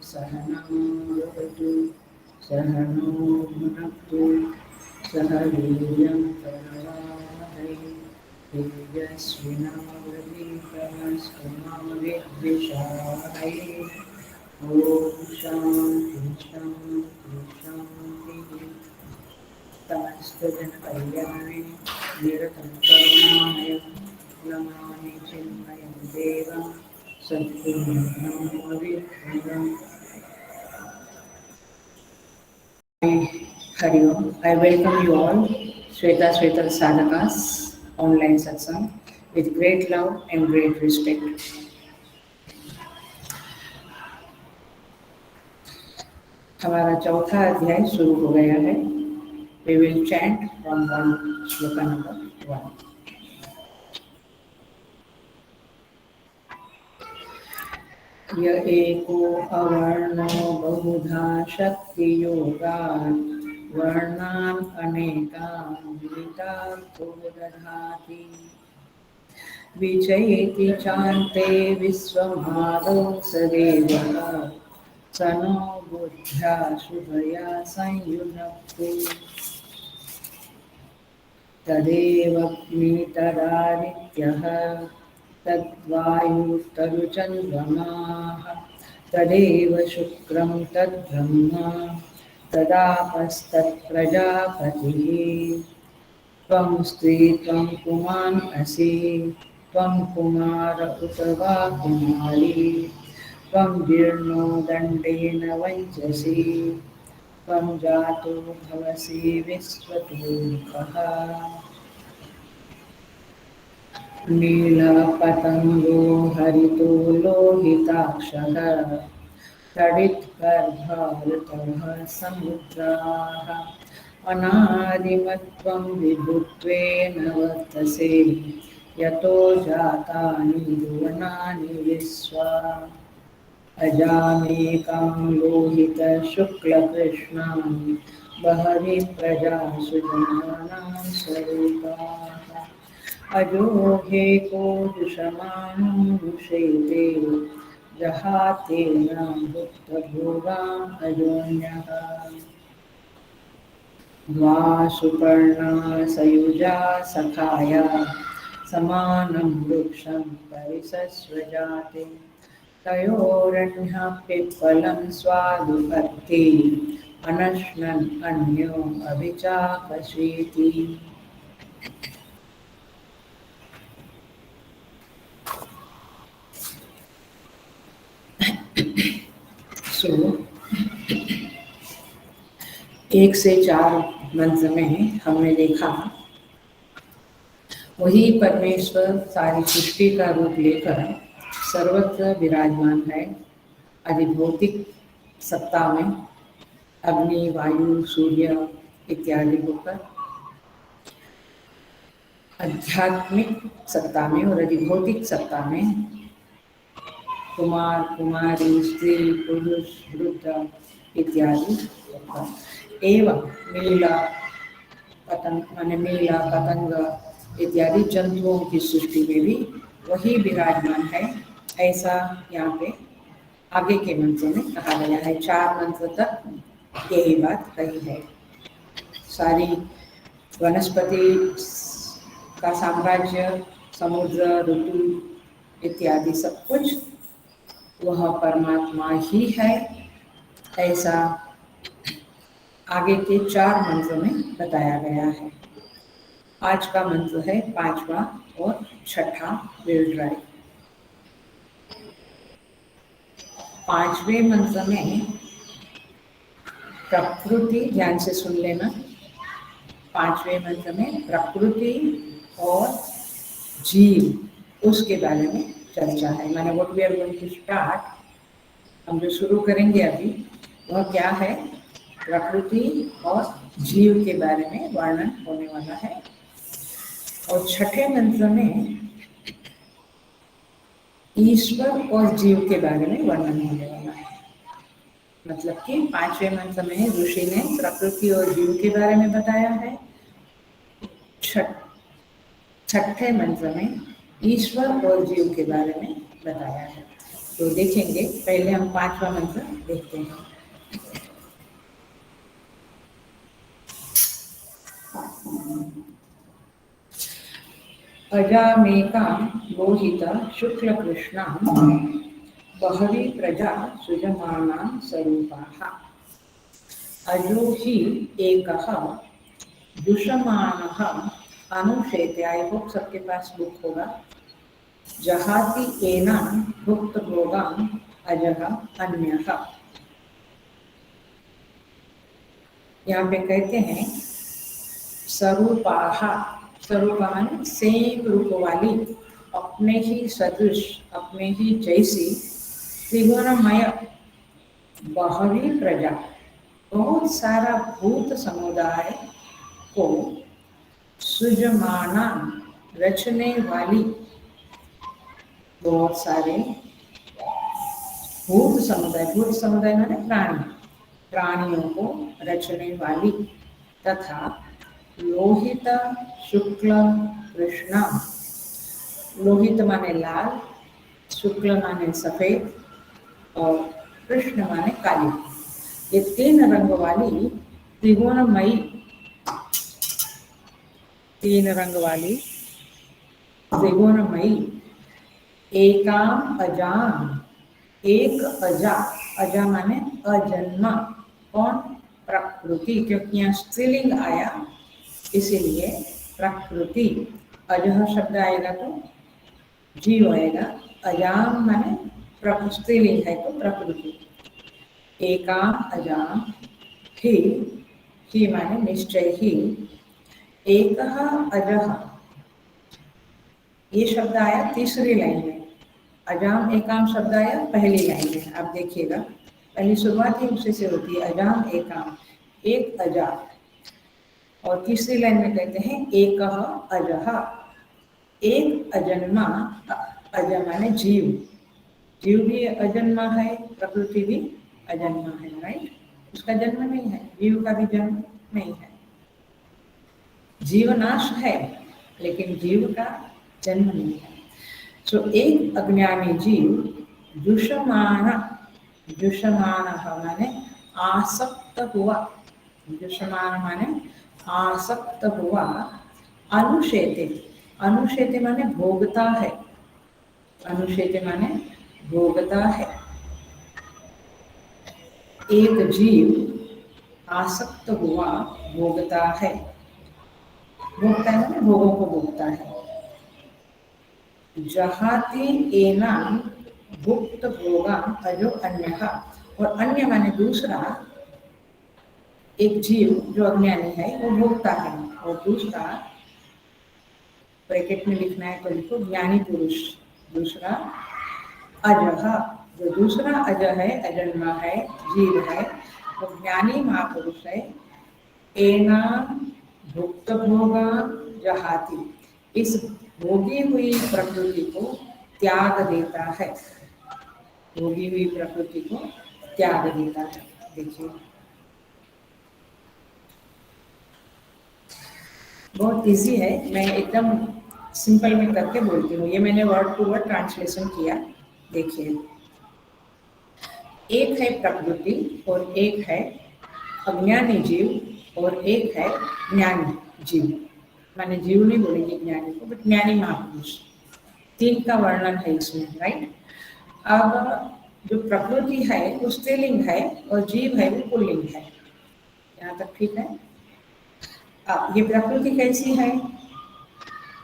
सहनावतु सहनो भुनक्तु सह वीर्यं करवावहै तेजस्विनावधीतमस्तु मा विद्विषावहै। ॐ शान्ति शान्ति शान्तिः। तमस्तु जनकल्याणे निरतं करुणामय नमामि चिन्मयं देवं सद्गुरुं Hari Om. I welcome you all, Shweta Sadhakas, online satsang, with great love and great respect. हमारा चौथा अध्याय शुरू हो गया है. We will chant from one shloka number 1. य एको अवर्णो बहुधा शक्तियोगात् वर्णान् अनेकान् विदितार्थो दधाति. विजयेति चान्ते विश्वमादौ सदेवः स नो बुद्ध्या शुभया संयुनक्तु. तदेवग्नितदादित्यः तद्वायुस्तदुचन्द्रमाः तदेव शुक्रं तद्ब्रह्म तदापस्तत्प्रजापतिः. त्वं स्त्री त्वं पुमान् असि त्वं कुमार उत वा कुमारी त्वं जीर्णो दण्डेन वञ्चसि त्वं जातो भवसि विश्वतोमुखः. नीलपतङ्गो हरितो लोहिताक्षः तडित्गर्भाऋतः समुद्राः. अनादिमत्वं विभुत्वेन वर्तसे यतो जातानि भुवनानि विश्वा. अजामेकां लोहितशुक्लकृष्णां बहवि प्रजासु जनानां स्वरूपाः. अजोहेको दुषमाणं दुषेते जहातेन भुक्तभोगान् अजोन्यः. द्वा सुपर्णा सयुजा सखाया समानं वृक्षं परिसस्वजाते. तयोरन्यः पिप्पलं स्वादुपत्ति अनश्नन् अन्यो अभिचाकशीति. सो 1 से 4 मंत्र में हमने देखा वही परमेश्वर सारी सृष्टि का रूप लेकर सर्वत्र विराजमान है. अधिभौतिक सत्ता में अग्नि वायु सूर्य इत्यादि होकर आध्यात्मिक सत्ता में और अधिभौतिक सत्ता में कुमार कुमारी स्त्री पुरुष वृद्ध इत्यादि एवं मीला पतंग इत्यादि जंतुओं की सृष्टि में भी वही विराजमान है. ऐसा यहाँ पे आगे के मंत्रों में कहा गया है. 4 मंत्र तक यही बात कही है. सारी वनस्पति का साम्राज्य समुद्र ऋतु इत्यादि सब कुछ वह परमात्मा ही है. ऐसा आगे के 4 मंत्रों में बताया गया है. आज का मंत्र है 5वां और 6ठा विल ट्राई. 5वें मंत्र में प्रकृति, ध्यान से सुन लेना. 5वें मंत्र में प्रकृति और जीव उसके बारे में चर्चा है। माने what we are going to start, हम जो शुरू करेंगे अभी वह क्या है, प्रकृति और जीव के बारे में वर्णन होने वाला है। और छठे मंत्र में ईश्वर और जीव के बारे में वर्णन होने वाला है। मतलब कि पांचवें मंत्र में ऋषि ने प्रकृति और जीव के बारे में बताया है, छठे मंत्र में ईश्वर और जीव के बारे में बताया है। तो देखेंगे, पहले हम पांचवा मंत्र देखते हैं। अजामेकां लोहिता शुक्ल कृष्णा बहवी प्रजा सुजमाना स्वरूपाः अजो हि एकः दुषमानः अनुशेते। आई होप सबके पास बुक होगा। जहाति एना भुक्त भोगान अजह अन्यः। यहाँ पे कहते हैं स्वरूपाः, स्वरूपा माने सेम रूप वाली, अपने ही सदृश, अपने ही जैसी, त्रिगुणमय बहवी प्रजा, बहुत सारा भूत समुदाय को सुजमाना रचने वाली, बहुत सारे भूत समुदाय माने प्राणी, प्राणियों को रचने वाली, तथा लोहित शुक्ल कृष्ण, लोहित माने लाल, शुक्ल माने सफेद और कृष्ण माने काली, ये तीन रंग वाली त्रिगुणमयी, तीन रंग वाली त्रिगुणमयी एकाम अजाम, एक अजा, अजा माने अजन्मा, कौन, प्रकृति, क्योंकि यहाँ स्त्रीलिंग आया इसीलिए प्रकृति, अजह शब्द आएगा तो जीव आएगा, अजाम माने स्त्रीलिंग है तो प्रकृति, एकाम अजाम ही माने निश्चय ही, एकः अजः, ये शब्द आया तीसरी लाइन में, अजाम एकाम शब्द आया पहली लाइन में। आप देखिएगा पहली शुरुआत ही उसी से होती है, अजाम एकाम, एक अजा, और तीसरी लाइन में कहते हैं एकः अजः, एक अजन्मा, अजा माने जीव, जीव भी अजन्मा है, प्रकृति भी अजन्मा है, राइट, उसका जन्म नहीं है, जीव का भी जन्म नहीं है, जीवनाश है लेकिन जीव का जन्म नहीं है। सो एक अज्ञानी जीव दुषमान, दुषमान माने आसक्त हुआ, दुषमान माने आसक्त हुआ, अनुशेते, अनुशेते माने भोगता है, अनुशेते माने भोगता है, एक जीव आसक्त हुआ भोगता है, भोगता है माने भोगों को भोगता है। जहाति एनाम भुक्त भोगा अजो अन्यः, और अन्य माने दूसरा, एक जीव जो अज्ञानी है वो भोगता है, और दूसरा ब्रैकेट में लिखना है तो लिखो ज्ञानी पुरुष, दूसरा अजह, जो दूसरा अज है, अजन्मा है, जीव है, वो ज्ञानी महापुरुष है, एनाम भुक्त भोगा जहाति, इस भोगी हुई प्रकृति को त्याग देता है, भोगी हुई प्रकृति को त्याग देता है। देखिए बहुत इजी है, मैं एकदम सिंपल में करके बोलती हूँ, ये मैंने वर्ड टू वर्ड ट्रांसलेशन किया। देखिए एक है प्रकृति और एक है अज्ञानी जीव और एक है ज्ञानी जीव, माने जीव नहीं बोलेंगे ज्ञानी को, बट ज्ञानी महापुरुष, तीन का वर्णन है इसमें, राइट। अब जो प्रकृति है वो स्त्रीलिंग है और जीव है वो पुल्लिंग है, यहाँ तक ठीक है। अब ये प्रकृति कैसी है,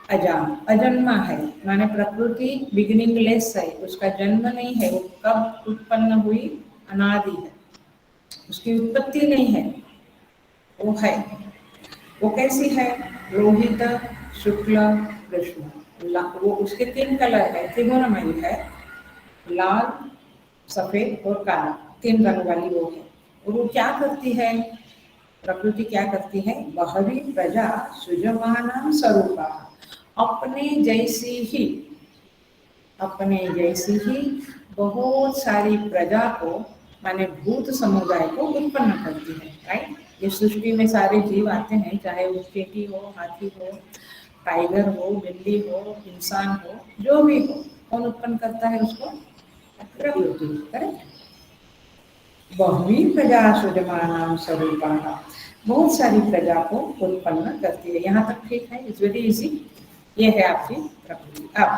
अजाम, अजन्मा है, माने प्रकृति बिगिनिंगलेस है, उसका जन्म नहीं है, वो कब उत्पन्न हुई, अनादि है, उसकी उत्पत्ति नहीं है, वो है, वो कैसी है, लोहित शुक्ल कृष्ण, वो उसके 3 कलर है, त्रिगुणमयी है, लाल, सफेद और काला, 3 रंग वाली वो है। और वो क्या करती है, प्रकृति क्या करती है, बहवी प्रजा सुजमाना स्वरूपा, अपने जैसी ही अपने जैसी ही बहुत सारी प्रजा को, माने भूत समुदाय को उत्पन्न करती है। राइट, ये सृष्टि में सारे जीव आते हैं, चाहे वो चींटी हो, हाथी हो, टाइगर हो, बिल्ली हो, इंसान हो, जो भी हो, कौन उत्पन्न करता है उसको, प्रकृति। करेक्ट, बहवी प्रजा सुजमानां स्वरूपाः, बहुत सारी प्रजा को उत्पन्न करती है। यहाँ तक ठीक है, इट्स वेरी इजी। ये है आपकी प्रकृति। अब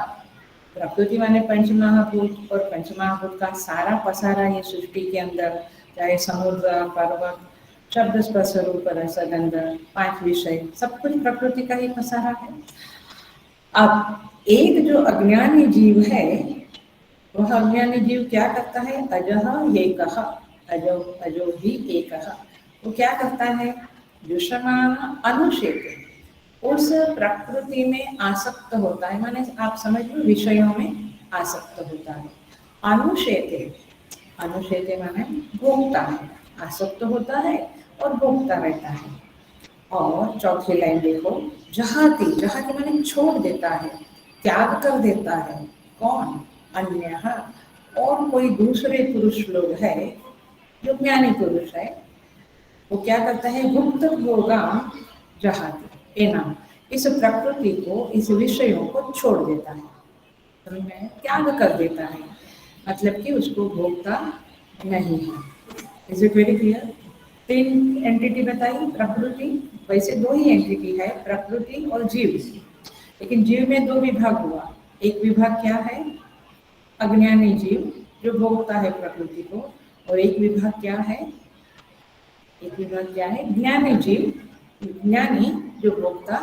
प्रकृति माने पंचमहाभूत, और पंचमहाभूत का सारा पसारा ये सृष्टि के अंदर, चाहे समुद्र, पर्वत, शब्द स्पर्श रूप रस गंध, 5 विषय, सब कुछ प्रकृति का ही पसारा है। अब एक जो अज्ञानी जीव है, वह अज्ञानी जीव क्या करता है, अजह एकः, अजो अजो ही एकः, वो क्या करता है, दुष्मान अनुशेते, उस प्रकृति में आसक्त होता है, माने आप समझ लो विषयों में आसक्त होता है। अनुशेते, अनुशेते माने भोगता है, आसक्त होता है और भोगता रहता है। और चौथी लाइन देखो, जहाती, जहाती माने छोड़ देता है, त्याग कर देता है। कौन, अन्यः, और कोई दूसरे पुरुष लोग है जो ज्ञानी पुरुष है, वो क्या करता है, गुप्त भोगा जहाती, ये नाम, इस प्रकृति को, इस विषयों को छोड़ देता है, समझ में, त्याग कर देता है, मतलब कि उसको भोगता नहीं है। Is it very clear? 3 entity बताई प्रकृति, वैसे 2 ही एंटिटी है, प्रकृति और जीव, लेकिन जीव में 2 विभाग हुआ। एक विभाग क्या है, अज्ञानी जीव जो भोगता है प्रकृति को, और एक विभाग क्या है, एक विभाग क्या है, ज्ञानी जीव, ज्ञानी जो भोगता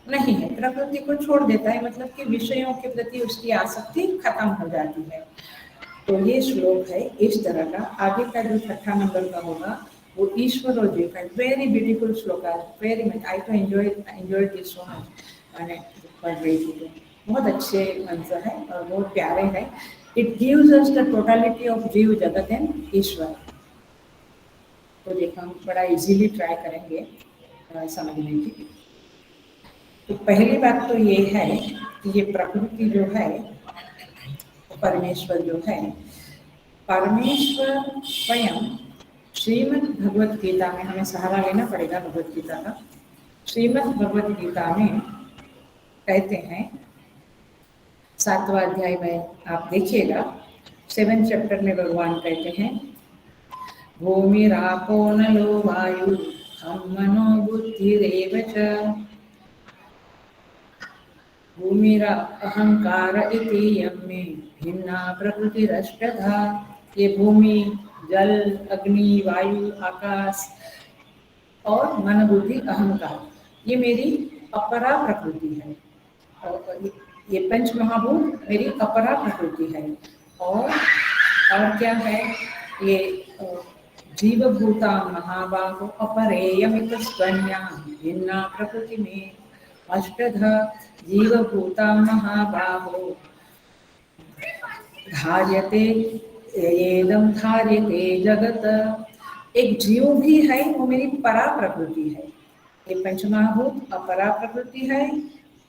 नहीं है, प्रकृति को छोड़ देता है, मतलब कि विषयों के प्रति उसकी आसक्ति खत्म हो जाती है। तो ये श्लोक है इस तरह का। आगे का जो 6 नंबर का होगा वो ईश्वर और जीव का, वेरी ब्यूटीफुल श्लोक है, वेरी मच, आई तो एंजॉय दिस सो मच, मैंने पढ़ रही थी तो बहुत अच्छे मंत्र है और बहुत प्यारे हैं। It gives us the totality of जीव जगत एंड ईश्वर। तो देखो हम बड़ा इजीली ट्राई करेंगे समझने की। तो पहली बात तो ये है कि ये प्रकृति जो है, परमेश्वर जो है, परमेश्वर स्वयं श्रीमद् भगवत गीता में, हमें सहारा लेना पड़ेगा भगवत गीता का। श्रीमद् भगवत गीता में कहते हैं, 7वां अध्याय में आप देखिएगा, 7th चैप्टर में भगवान कहते हैं, भूमिरापो नलो वायु हम मनो बुद्धिरेव च, भूमिरा अहंकार इति यम्मे भिन्ना प्रकृतिरष्टधा। ये भूमि, जल, अग्नि, वायु, आकाश और मन, बुद्धि, अहंकार, ये मेरी अपरा प्रकृति है। और ये 5 महाभूत मेरी अपरा प्रकृति है। और क्या है, ये जीवभूता महाबाहो अपरेयमित स्वन्या भिन्ना प्रकृति में अष्टधा, जीवभूता महाबाहो धार्यते येदं धार्यते जगत। एक जीव भी है, वो मेरी परा प्रकृति है। ये 5 महाभूत अपरा प्रकृति है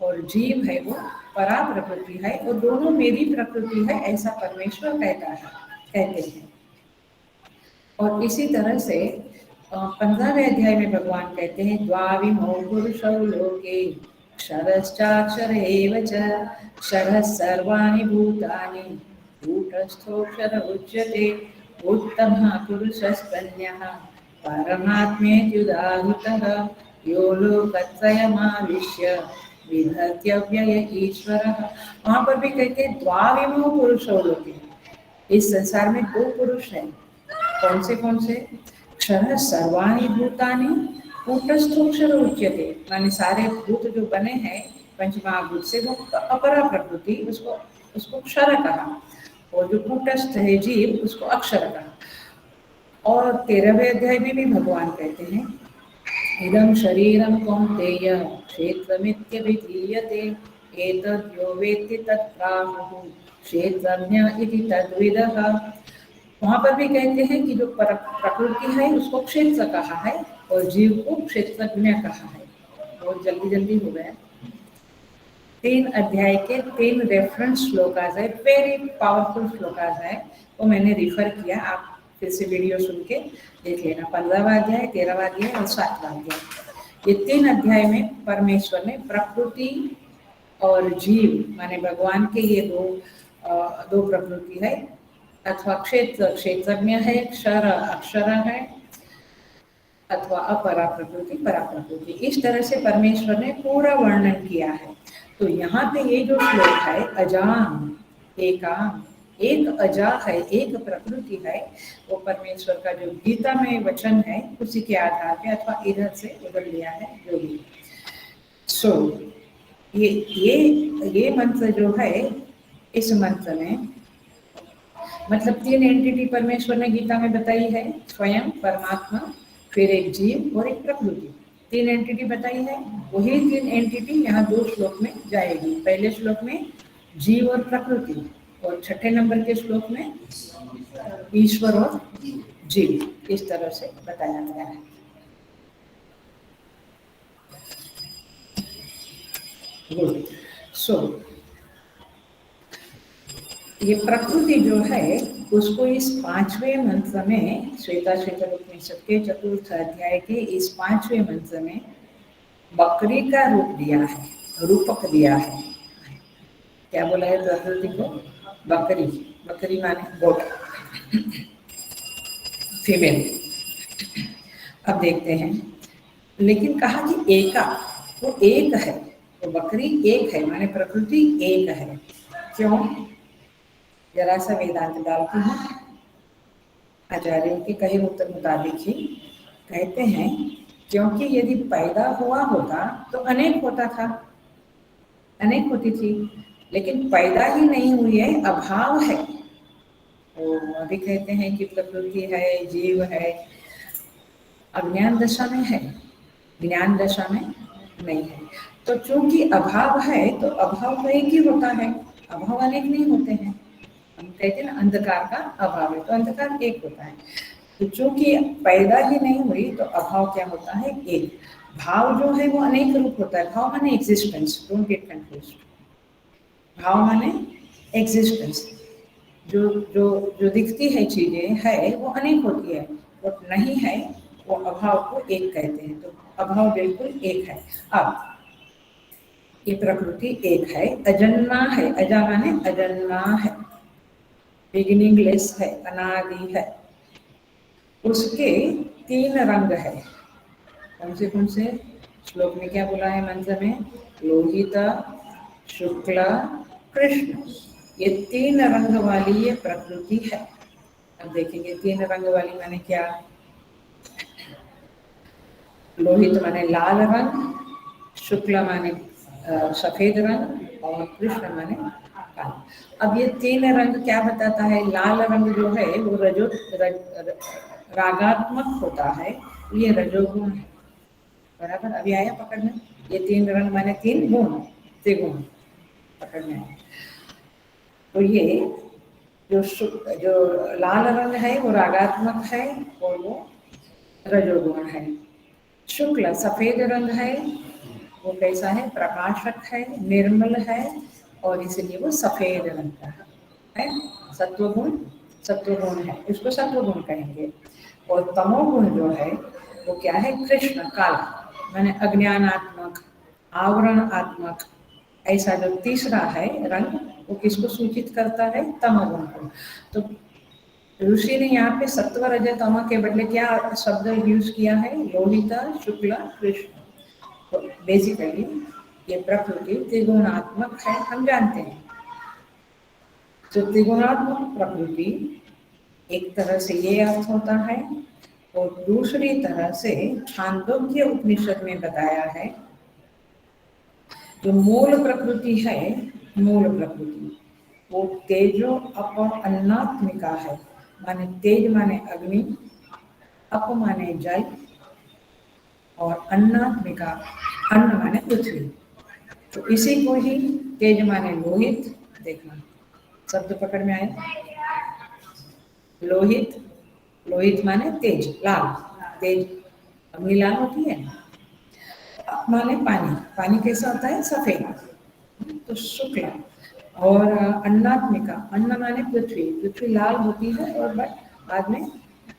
और जीव है वो परा प्रकृति है, और दोनों मेरी प्रकृति है, ऐसा परमेश्वर कहता है, कहते हैं। और इसी तरह से 15वें अध्याय में भगवान कहते हैं, द्वाविमौ पुरुषौ लोके क्षरश्चाक्षर एव च, क्षरः सर्वाणि भूतानि कूटस्थोऽक्षर उच्यते, उत्तमः पुरुषस्तन्यः परमात्मेत्युदाहृतः, यो लोकत्रयमाविश्य विधत्य व्यय ईश्वरः। वहाँ पर भी कहते हैं द्वाविमौ पुरुषौ लोके, इस संसार में 2 पुरुष हैं। कौन से? क्षर सर्वाणि भूतानि कूटस्थोक्षर उच्यते, माने सारे भूत जो बने हैं 5 महाभूत से, वो अपरा प्रकृति, उसको क्षर कहा, और जो कूटस्थ है जीव, उसको अक्षर कहा। और 13वें अध्याय में भी भगवान कहते हैं, इदं शरीरं कौन्तेय क्षेत्रमित्यभिधीयते, एतद् यो वेत्ति तत् प्राहुः क्षेत्रज्ञ इति तद्विदः। वहाँ पर भी कहते हैं कि जो प्रकृति है उसको क्षेत्र कहा है और जीव को क्षेत्रज्ञ कहा है। बहुत जल्दी जल्दी हो गया। 3 अध्याय के 3 रेफरेंस श्लोकास है, वेरी पावरफुल श्लोकास है, वो मैंने रिफर किया, आप फिर से वीडियो सुन के देख लेना। 15वां अध्याय, 13वां अध्याय और 7वां अध्याय, ये 3 अध्याय में परमेश्वर ने प्रकृति और जीव माने भगवान के ये दो प्रकृति है, अथवा क्षेत्रज्ञ है, क्षर अक्षर है, अथवा अपरा प्रकृति परा प्रकृति, इस तरह से परमेश्वर ने पूरा वर्णन किया है। तो यहाँ पे ये जो श्लोक है, अजाम एकाम, एक अजा है, एक प्रकृति है, वो परमेश्वर का जो गीता में वचन है उसी के आधार पे अथवा इधर से उधर लिया है जो भी। सो ये मंत्र जो है, इस मंत्र में मतलब 3 एंटिटी परमेश्वर ने गीता में बताई है, स्वयं परमात्मा, फिर एक जीव और एक प्रकृति, 3 एंटिटी बताई है। वही 3 एंटिटी यहाँ 2 श्लोक में जाएगी। पहले श्लोक में जीव और प्रकृति, और छठे नंबर के श्लोक में ईश्वर और जीव, इस तरह से बताया गया है। गुड। सो ये प्रकृति जो है उसको इस 5वें मंत्र में, श्वेता श्वेतर उपनिषद के 4th अध्याय के इस 5वें मंत्र में बकरी का रूप दिया है, रूपक दिया है। क्या बोला है प्रकृति को? बकरी। बकरी माने गोट, फीमेल। अब देखते हैं, लेकिन कहा कि एका, वो एक है, तो बकरी एक है माने प्रकृति एक है। क्यों? जरा सा वेदांत डालती हूँ। आचार्यों के कहे उत्तर मुताबिक ही कहते हैं, क्योंकि यदि पैदा हुआ होता तो अनेक होता था, अनेक होती थी, लेकिन पैदा ही नहीं हुई है, अभाव है। तो अभी कहते हैं कि प्रकृति है, जीव है, अज्ञान दशा में है, ज्ञान दशा में नहीं है। तो चूंकि अभाव है तो अभाव तो एक ही होता है, अभाव अनेक नहीं होते हैं। हम कहते हैं ना अंधकार का अभाव है, तो अंधकार एक होता है। तो चूंकि पैदा ही नहीं हुई तो अभाव क्या होता है? एक। भाव जो है वो अनेक रूप होता है। भाव माने एग्जिस्टेंस, डोंट गेट कंफ्यूज्ड। भाव माने एग्जिस्टेंस, जो जो जो दिखती है चीजें है वो अनेक होती है, और नहीं है वो अभाव को एक कहते हैं। तो अभाव बिल्कुल एक है। अब ये प्रकृति एक है, अजन्मा है, अजा माने अजन्मा है, बिगिनिंगलेस है, अनादि है। उसके 3 रंग है। कौन से श्लोक में क्या बोला है मंत्र में? लोहित, शुक्ल, कृष्ण, ये 3 रंग वाली ये प्रकृति है। अब देखेंगे 3 रंग वाली माने क्या? लोहित माने लाल रंग, शुक्ल माने सफेद रंग, और कृष्ण माने काला। अब ये 3 रंग क्या बताता है? लाल रंग जो है वो रागात्मक होता है, ये रजोगुण है। बराबर? अभी आया पकड़ने? ये 3 रंग माने 3 गुण, त्रिगुण पकड़ने आए। तो ये जो लाल रंग है वो रागात्मक है और वो रजोगुण है। शुक्ल सफेद रंग है, वो कैसा है? प्रकाशक है, निर्मल है, और इसलिए वो सफेद रंग का है। सत्वगुण है, इसको सत्वगुण कहेंगे। और तमोगुण जो है वो क्या है? कृष्ण, काला, माने अज्ञानात्मक, आवरणात्मक। ऐसा जो तीसरा है रंग वो किसको सूचित करता है? तमोगुण को। तो ऋषि ने यहाँ पे सत्व रज तम के बदले क्या शब्द यूज किया है? लोहित, शुक्ल, कृष्ण। तो बेसिकली ये प्रकृति त्रिगुणात्मक है, हम जानते हैं। तो त्रिगुणात्मक प्रकृति एक तरह से ये अर्थ होता है, और दूसरी तरह से छांदोग्य उपनिषद में बताया है जो मूल प्रकृति है, मूल प्रकृति वो तेजो अप अन्नात्मिका है। माने तेज माने अग्नि, अप माने जल, और अन्नात्मिका, अन्न माने पृथ्वी। तो इसी को ही तेज माने लोहित, देखना शब्द पकड़ में आया, लोहित, लोहित माने तेज, लाल, तेज अग्नि लाल होती है। माने पानी, पानी कैसा होता है, सफेद, तो शुक्ल। और अन्नात्मिका, अन्न माने पृथ्वी, पृथ्वी लाल होती है और बाद में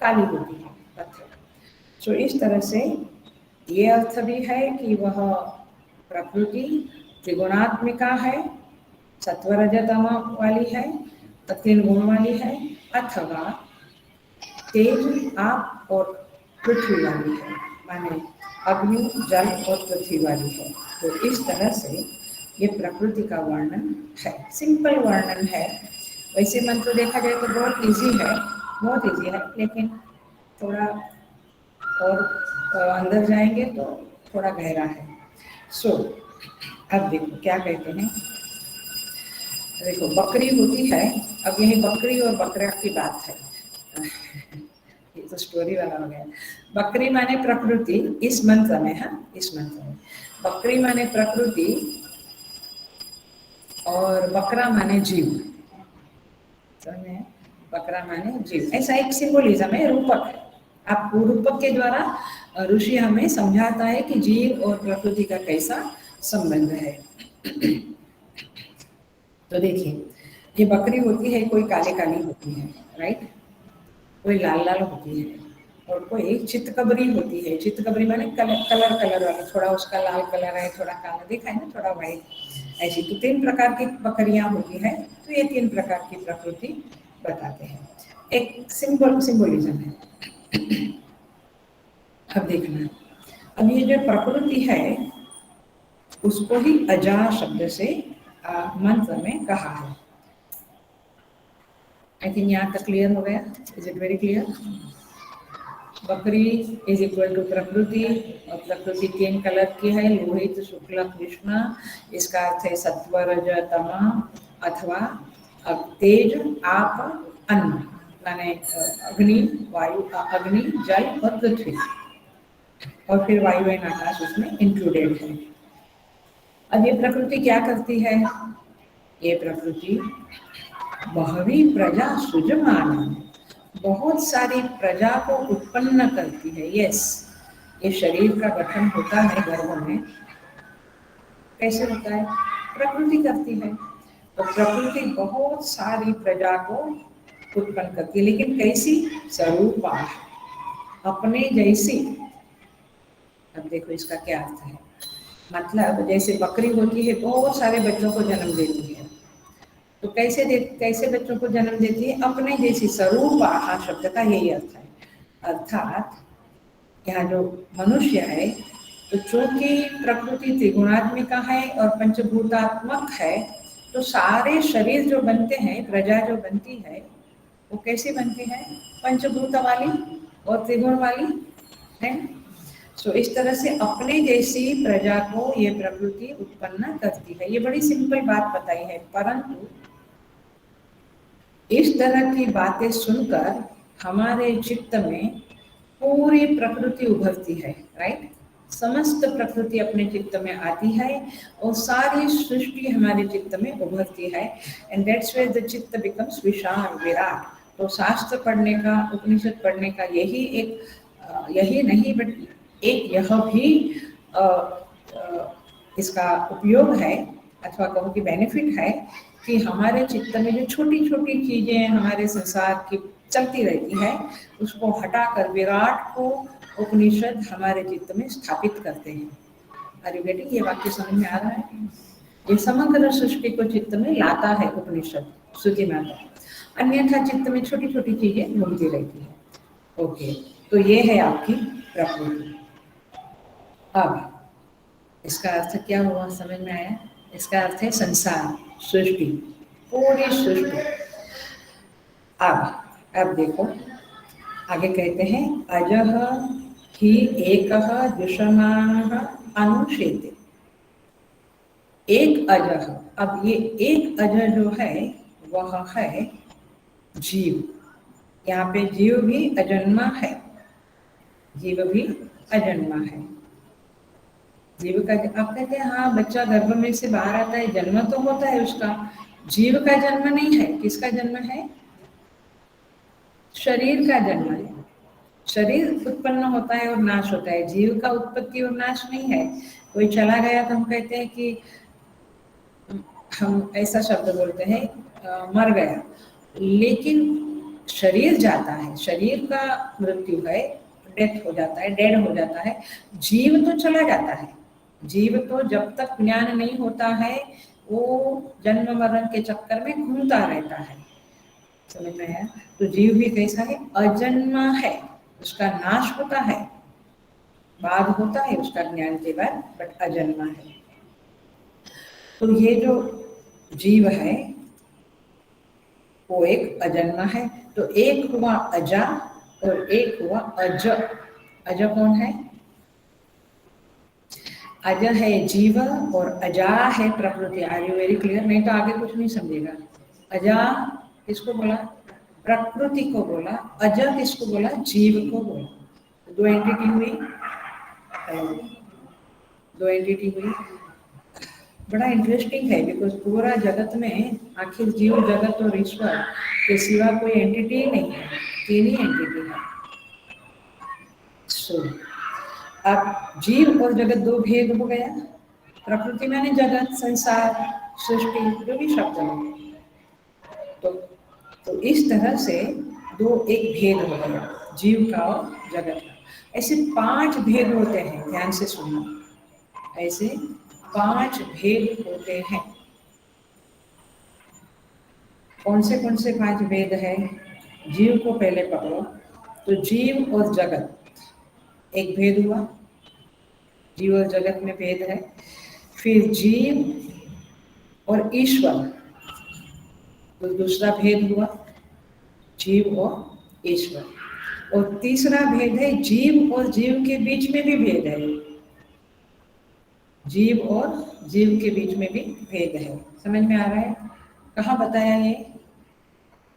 काली होती है, पत्थर। तो इस तरह से ये अर्थ भी है कि वह प्रकृति त्रिगुणात्मिका है, सत्वरजतम वाली है, तीन गुण वाली है, अथवा तेज, आप और पृथ्वी वाली है, माने अग्नि, जल और पृथ्वी वाली है। तो इस तरह से ये प्रकृति का वर्णन है, सिंपल वर्णन है। वैसे मंत्र देखा जाए तो बहुत इजी है, बहुत इजी है, लेकिन थोड़ा और अंदर जाएंगे तो थोड़ा गहरा है। सो अब देखो क्या कहते हैं, देखो बकरी होती है, अब यही बकरी और बकरा की बात है। ये तो स्टोरी वाला हो गया। बकरी माने प्रकृति इस मंत्र में, हाँ इस मंत्र में बकरी माने प्रकृति और बकरा माने जीव, बकरा माने जीव, ऐसा एक सिंबोलिज्म है, रूपक है। आपको रूपक के द्वारा ऋषि हमें समझाता है कि जीव और प्रकृति का कैसा संबंध है। तो देखिए ये बकरी होती है, कोई काले काली होती है, राइट, कोई लाल लाल होती है, और कोई चितकबरी होती है। चितकबरी माने कलर कलर वाली, थोड़ा उसका लाल कलर है, थोड़ा काला देखा है ना, थोड़ा व्हाइट, ऐसी। तो 3 प्रकार की बकरियां होती है। तो ये 3 प्रकार की प्रकृति बताते हैं, एक सिंबोलिज्म है। अब देखना, अब ये जो प्रकृति है उसको ही अजा शब्द से मंत्र में कहा है। आई थिंक यहाँ तक क्लियर हो गया, इज इट वेरी क्लियर। बकरी इज इक्वल टू प्रकृति, और प्रकृति 3 कलर की है, लोहित, शुक्ल, कृष्ण। इसका अर्थ है सत्व, रज, तम, अथवा तेज, आप, अन्न, माने अग्नि, वायु, अग्नि, जल और पृथ्वी, और फिर वायु एंड आकाश उसमें इंक्लूडेड है। अब ये प्रकृति क्या करती है, ये प्रकृति बहवी प्रजा सृजमान, बहुत सारी प्रजा को उत्पन्न करती है। यस, ये शरीर का गठन होता है गर्भ में, कैसे होता है, प्रकृति करती है। तो प्रकृति बहुत सारी प्रजा को उत्पन्न करती है, लेकिन कैसी, स्वरूपा, अपने जैसी। अब देखो इसका क्या अर्थ है, मतलब जैसे बकरी होती है, बहुत सारे बच्चों को जन्म देती है, तो कैसे बच्चों को जन्म देती है, अपने जैसी, स्वरूप आहा शब्द का यही अर्थ है। अर्थात यहाँ जो मनुष्य है, तो चूंकि प्रकृति त्रिगुणात्मिका है और पंचभूतात्मक है, तो सारे शरीर जो बनते हैं, प्रजा जो बनती है, वो कैसे बनती है, पंचभूत वाली और त्रिगुण वाली है। सो इस तरह से अपने जैसी प्रजा को ये प्रकृति उत्पन्न करती है। ये बड़ी सिंपल बात बताई है, परंतु इस तरह की बातें सुनकर हमारे चित्त में पूरी प्रकृति उभरती है, राइट। समस्त प्रकृति अपने चित्त में आती है और सारी सृष्टि हमारे चित्त में उभरती है, एंड दैट्स वेयर द चित्त बिकम्स विशाल, विराट। तो शास्त्र पढ़ने का, उपनिषद पढ़ने का यही एक, यही नहीं बट एक यह भी इसका उपयोग है, अथवा कहूँ कि बेनिफिट है, कि हमारे चित्त में जो छोटी छोटी चीजें हमारे संसार की चलती रहती है, उसको हटाकर विराट को उपनिषद हमारे चित्त में स्थापित करते हैं। अरे बेटी, ये वाक्य समझ में आ रहा है, ये समग्र सृष्टि को चित्त में लाता है उपनिषद, श्रुति माता। अन्यथा चित्त में छोटी छोटी चीजें घूमती रहती है। ओके, तो ये है आपकी प्रकृति। अब इसका अर्थ क्या हुआ, समझ में आया। इसका अर्थ है संसार, सृष्टि, पूरी सृष्टि। अब देखो आगे कहते हैं, अजह ही एकः जुषमानः अनुशेते। एक अजह, अब ये एक अजह जो है वह है जीव। यहाँ पे जीव भी अजन्मा है, जीव भी अजन्मा है। जीव का, आप कहते हैं हाँ बच्चा गर्भ में से बाहर आता है, जन्म तो होता है उसका, जीव का जन्म नहीं है। किसका जन्म है? शरीर का जन्म है। शरीर उत्पन्न होता है और नाश होता है, जीव का उत्पत्ति और नाश नहीं है। कोई चला गया तो हम कहते हैं कि हम ऐसा शब्द बोलते हैं मर गया, लेकिन शरीर जाता है, शरीर का मृत्यु है, डेथ हो जाता है, डेड हो जाता है। जीव तो चला जाता है। जीव तो जब तक ज्ञान नहीं होता है वो जन्म मरण के चक्कर में घूमता रहता है। समझ में आया? तो जीव भी कैसा है? अजन्मा है, उसका नाश होता है, बाद होता है उसका ज्ञान के बाद, बट अजन्मा है। तो ये जो जीव है वो एक अजन्मा है। तो एक हुआ अजा और एक हुआ अज। अज कौन है? अज है जीव और अजा है प्रकृति। Are you very clear? नहीं तो आगे कुछ नहीं समझेगा। अजा किसको बोला? प्रकृति को बोला। अज किसको बोला? जीव को बोला। दो एंटिटी हुई, दो एंटिटी हुई। बड़ा इंटरेस्टिंग है, बिकॉज पूरा जगत में आखिर जीव जगत और ईश्वर के सिवा कोई एंटिटी ही नहीं है, तीन ही एंटिटी है। सो अब जीव और जगत दो भेद हो गया। प्रकृति माने जगत, संसार, सृष्टि, जो भी शब्द है। तो इस तरह से दो एक भेद हो गया, जीव का और जगत का। ऐसे 5 भेद होते हैं, ध्यान से सुनना। ऐसे 5 भेद होते हैं। कौन से 5 भेद है? जीव को पहले पकड़ो। तो जीव और जगत एक भेद हुआ, जीव और जगत में भेद है। फिर जीव और ईश्वर, तो दूसरा भेद हुआ, जीव और ईश्वर। और तीसरा भेद है जीव और जीव के बीच में भी भेद है, जीव और जीव के बीच में भी भेद है। समझ में आ रहा है? कहाँ बताया ये?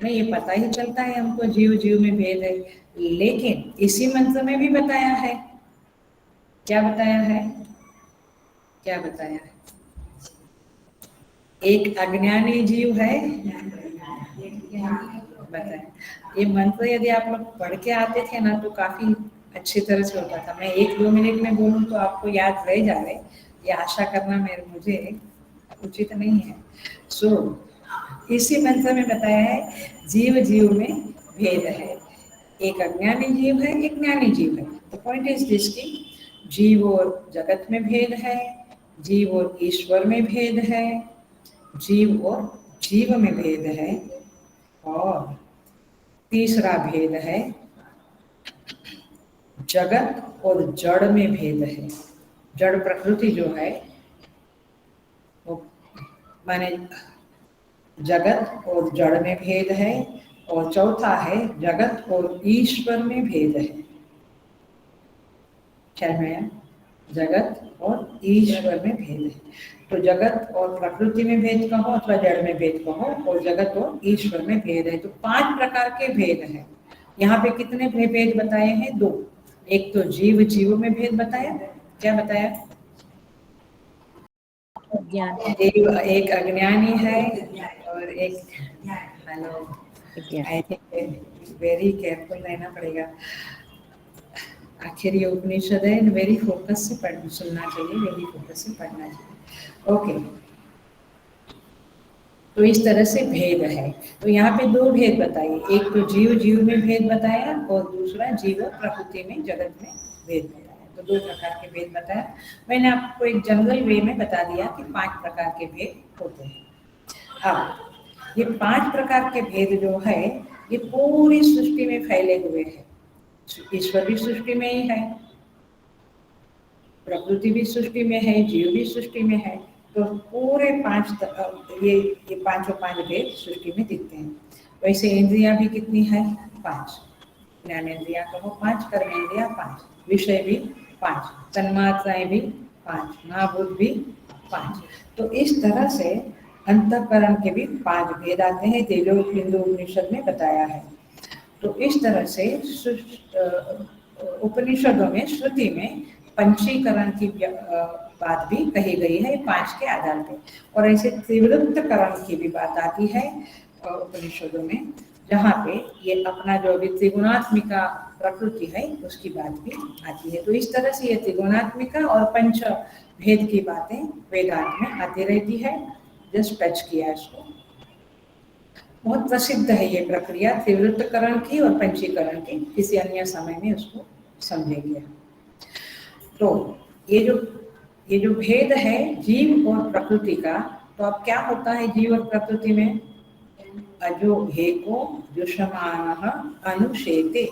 नहीं, ये पता ही चलता है हमको जीव जीव में भेद है, लेकिन इसी मंत्र में भी बताया है। क्या बताया है? क्या बताया है? एक अज्ञानी जीव है, बताए। ये मंत्र यदि आप लोग पढ़ के आते थे ना तो काफी अच्छी तरह से होता था। मैं 1-2 मिनट में बोलूं तो आपको याद रह जाए, ये आशा करना मुझे उचित नहीं है। सो इसी मंत्र में बताया है जीव जीव में भेद है। एक अज्ञानी जीव है, एक ज्ञानी जीव है। द पॉइंट इज दिस की जीव और जगत में भेद है, जीव और ईश्वर में भेद है, जीव और जीव में भेद है, और तीसरा भेद है जगत और जड़ में भेद है। जड़ प्रकृति जो है वो माने जगत और जड़ में भेद है, और चौथा है जगत और ईश्वर में भेद है। क्या है? जगत और ईश्वर में भेद है। तो जगत और प्रकृति में भेद कहो अथवा जड़ में भेद कहो, और जगत और ईश्वर में भेद है। तो 5 प्रकार के भेद हैं। यहाँ पे कितने भेद बताए हैं? 2। एक तो जीव जीव में भेद बताया। क्या बताया? एक अज्ञानी है और एक, hello, I think very careful रहना पड़ेगा। आखिर ये उपनिषद है, वेरी फोकस से सुनना चाहिए, वेरी फोकस से पढ़ना चाहिए। ओके, तो इस तरह से भेद है। तो यहाँ पे 2 भेद बताइए, एक तो जीव जीव में भेद बताया और दूसरा जीव प्रकृति में जगत में भेद बताया। तो 2 प्रकार के भेद बताया। मैंने आपको एक जनरल वे में बता दिया कि 5 प्रकार के भेद होते हैं। अब ये 5 प्रकार के भेद जो है ये पूरी सृष्टि में फैले हुए हैं। ईश्वर भी सृष्टि में ही है, प्रकृति भी सृष्टि में है, जीव भी सृष्टि में है। तो पूरे 5 ये पांचों 5 भेद सृष्टि में दिखते हैं। वैसे इंद्रियां भी कितनी है? 5। ज्ञानेंद्रियां कहो 5, कर्मेंद्रियां 5, विषय भी 5, तन्मात्राएं भी 5, महाभूत भी 5। तो इस तरह से अंतःकरण के भी 5 भेद आते हैं, तेजो हिंदू उपनिषद में बताया है। तो इस तरह से उपनिषदों में, श्रुति में पंचीकरण की बात भी कही गई है 5 के आधार पे। और ऐसे त्रिवृत्तकरण की भी बात आती है उपनिषदों में, जहाँ पे ये अपना जो भी त्रिगुणात्मिका प्रकृति है उसकी बात भी आती है। तो इस तरह से ये त्रिगुणात्मिका और पंच भेद की बातें वेदांत में आती रहती है। जस्ट टच किया इसको। बहुत प्रसिद्ध है ये प्रक्रिया त्रिवृत्तकरण की और पंचीकरण की, किसी अन्य समय में उसको समझेंगे। तो ये जो भेद है जीव और प्रकृति का, तो अब क्या होता है जीव और प्रकृति में? अजो हेको जुषमानः अनुशेते।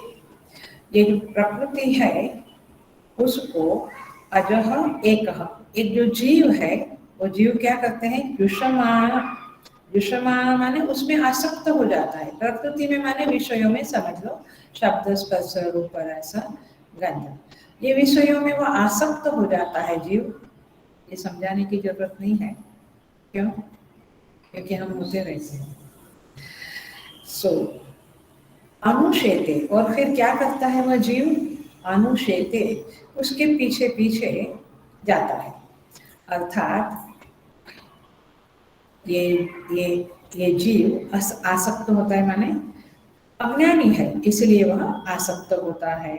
ये जो प्रकृति है उसको अजह एकः, एक जो जीव है वो जीव क्या करते हैं? जुषमान माने उसमें आसक्त हो जाता है। प्रकृति में माने विषयों में, समझ लो शब्द स्पर्श रूप रस गंध, ये विषयों में वो आसक्त हो जाता है जीव। ये समझाने की जरूरत नहीं है, क्यों? क्योंकि हम होते रहते हैं। अनुशेते, और फिर क्या करता है वह जीव? अनुशेते, उसके पीछे पीछे जाता है। अर्थात ये जीव आसक्त होता है, माने अज्ञानी है इसलिए वह आसक्त होता है।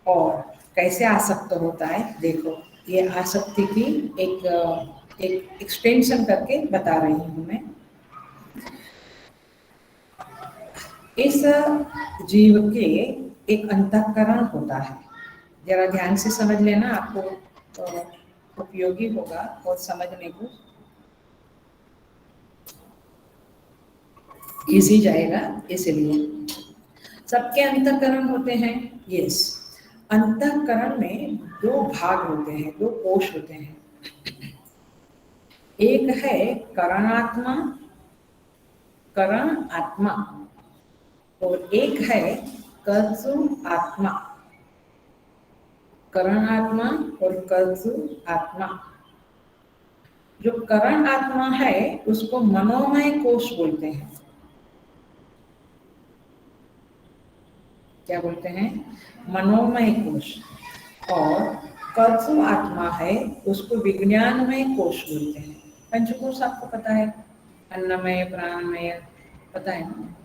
और कैसे आसक्त होता है देखो, ये आसक्ति की एक एक्सटेंशन करके बता रही हूँ मैं। इस जीव के एक अंतःकरण होता है, जरा ध्यान से समझ लेना, आपको तो उपयोगी होगा और समझने को इजी जाएगा। इसलिए सबके अंतःकरण होते हैं। यस, अंतःकरण में 2 भाग होते हैं, 2 कोश होते हैं। एक है करणात्मा, करण आत्मा, और एक है कर्तृ आत्मा, करण आत्मा और कर्तृ आत्मा। जो करण आत्मा है उसको मनोमय कोश बोलते हैं। क्या बोलते हैं? मनोमय कोश। और कर्तृ आत्मा है उसको विज्ञानमय कोश बोलते हैं। पंचकोश आपको पता है, अन्नमय, प्राणमय, पता है ना?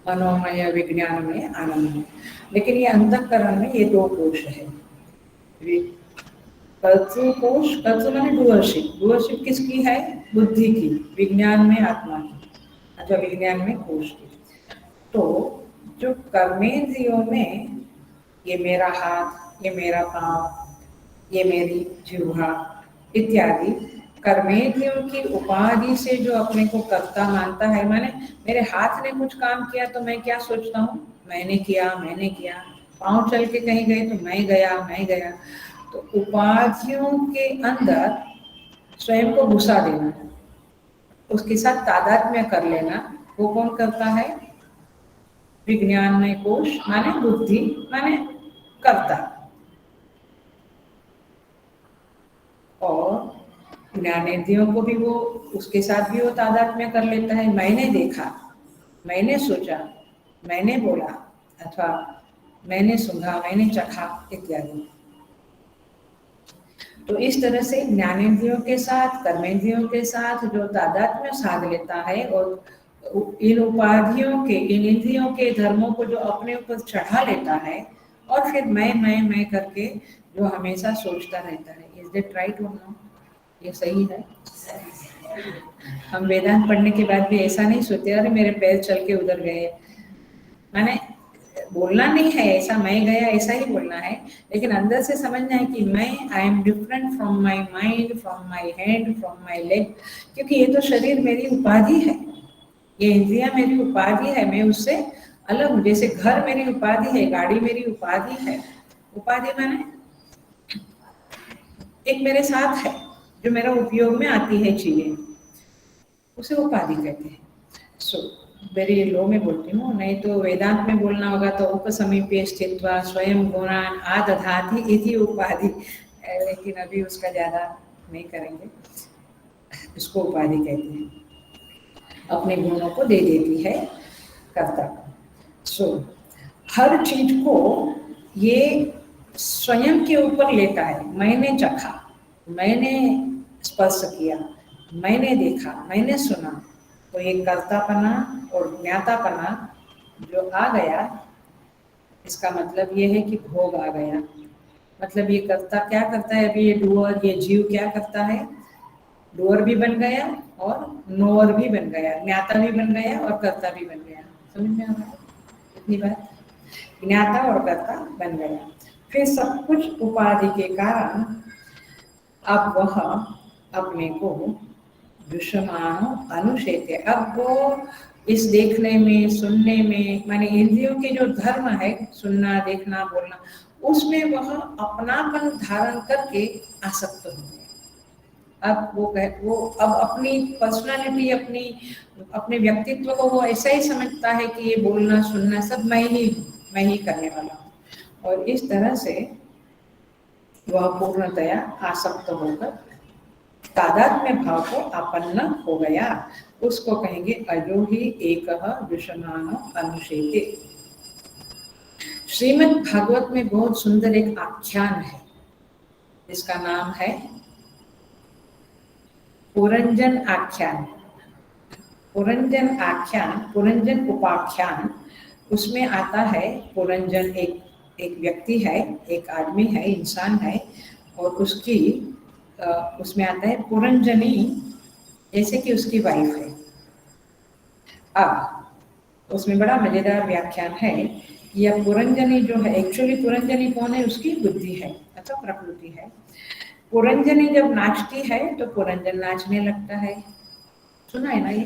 मनोमय, विज्ञानमय, आनंदमय। लेकिन ये अंतःकरण में ये 2 कोश है। कर्तृ कोश, कर्तृ माने डूअरशिप, डूअरशिप किसकी है? बुद्धि की, विज्ञान में आत्मा की, अथवा विज्ञान में कोश की। तो जो कर्मेंद्रियों में ये मेरा हाथ, ये मेरा पांव, ये मेरी जिह्वा इत्यादि कर्मेंद्रियों की उपाधि से जो अपने को कर्ता मानता है, माने मेरे हाथ ने कुछ काम किया तो मैं क्या सोचता हूँ? मैंने किया, मैंने किया। पांव चल के कहीं गए तो मैं गया, मैं गया। तो उपाधियों के अंदर स्वयं को घुसा देना, उसके साथ तादात्म्य कर लेना, वो कौन करता है? विज्ञानमय कोश माने बुद्धि, माने कर्ता। और ज्ञानेंद्रियों को भी वो, उसके साथ भी वो तादात्म्य कर लेता है। मैंने देखा, मैंने सोचा, मैंने बोला, अथवा मैंने सुना, मैंने चखा इत्यादि। तो इस तरह से ज्ञानेंद्रियों के साथ, कर्मेंद्रियों के साथ जो तादात्म्य साध लेता है और इन उपाधियों के, इन इंद्रियों के धर्मों को जो अपने ऊपर चढ़ा लेता है, और फिर मैं करके जो हमेशा सोचता रहता है। इज दैट राइट और नो? ये सही है? हम वेदांत पढ़ने के बाद भी ऐसा नहीं सोचते अरे मेरे पैर चल के उधर गए। माने बोलना नहीं है ऐसा, मैं गया ऐसा ही बोलना है, लेकिन अंदर से समझना है कि मैं, I am different from my mind, from my hand, from my leg. क्योंकि ये तो शरीर मेरी उपाधि है, ये इंद्रियां मेरी उपाधि है, मैं उससे अलग हूँ। जैसे घर मेरी उपाधि है, गाड़ी मेरी उपाधि है। उपाधि माने एक मेरे साथ है जो मेरा उपयोग में आती है चीजें, उसे उपाधि कहते हैं। सो वेरी लो में बोलती हूँ, नहीं तो वेदांत में बोलना होगा तो उपसमीपे स्थित्वा स्वयं गुणान आदधाति इति उपाधि, लेकिन अभी उसका ज्यादा नहीं करेंगे। इसको उपाधि कहते हैं, अपने गुणों को दे देती है कर्ता। सो हर चीज को ये स्वयं के ऊपर लेता है। मैंने चखा, मैंने स्पर्श किया, मैंने देखा, मैंने सुना, तो ये कर्तापना और ज्ञातापना जो आ गया, इसका मतलब ये है कि भोग आ गया। मतलब ये कर्ता क्या करता है, अभी ये डूअर, ये जीव क्या करता है, डूअर भी बन गया और नोअर भी बन गया, ज्ञाता भी बन गया और कर्ता भी बन गया। समझ में आ रहा है इतनी बात? ज्ञाता और कर्ता बन गया। फिर सब कुछ उपाधि के कारण अब वह अपने को दृश्यमानो अनुशेते, अब वो इस देखने में, सुनने में, माने इंद्रियों के जो धर्म है, सुनना, देखना, बोलना, उसमें वह अपनापन धारण करके आसक्त हो गए। अब वो अब अपनी पर्सनालिटी, अपने व्यक्तित्व को वो ऐसा ही समझता है कि ये बोलना, सुनना सब मैं ही करने वाला हूँ। और इस तरह से वह पूर्णतया आसक्त होकर तादात्म्य भाव को आपन्न हो गया। उसको कहेंगे अजो ही एक विषमानो अनुशेते। श्रीमद् भागवत में बहुत सुंदर एक आख्यान है, जिसका नाम है पुरंजन आख्यान। पुरंजन आख्यान, पुरंजन उपाख्यान, उसमें आता है पुरंजन एक व्यक्ति है, एक आदमी है, इंसान है, और उसकी उसमें आता है पुरंजनी, जैसे कि उसकी वाइफ है। अब उसमें बड़ा मजेदार व्याख्यान है कि यह पुरंजनी जो है, एक्चुअली पुरंजनी कौन है, उसकी बुद्धि है, अच्छा प्रकृति है। पुरंजनी जब नाचती है तो पुरंजन नाचने लगता है, सुना है ना ये?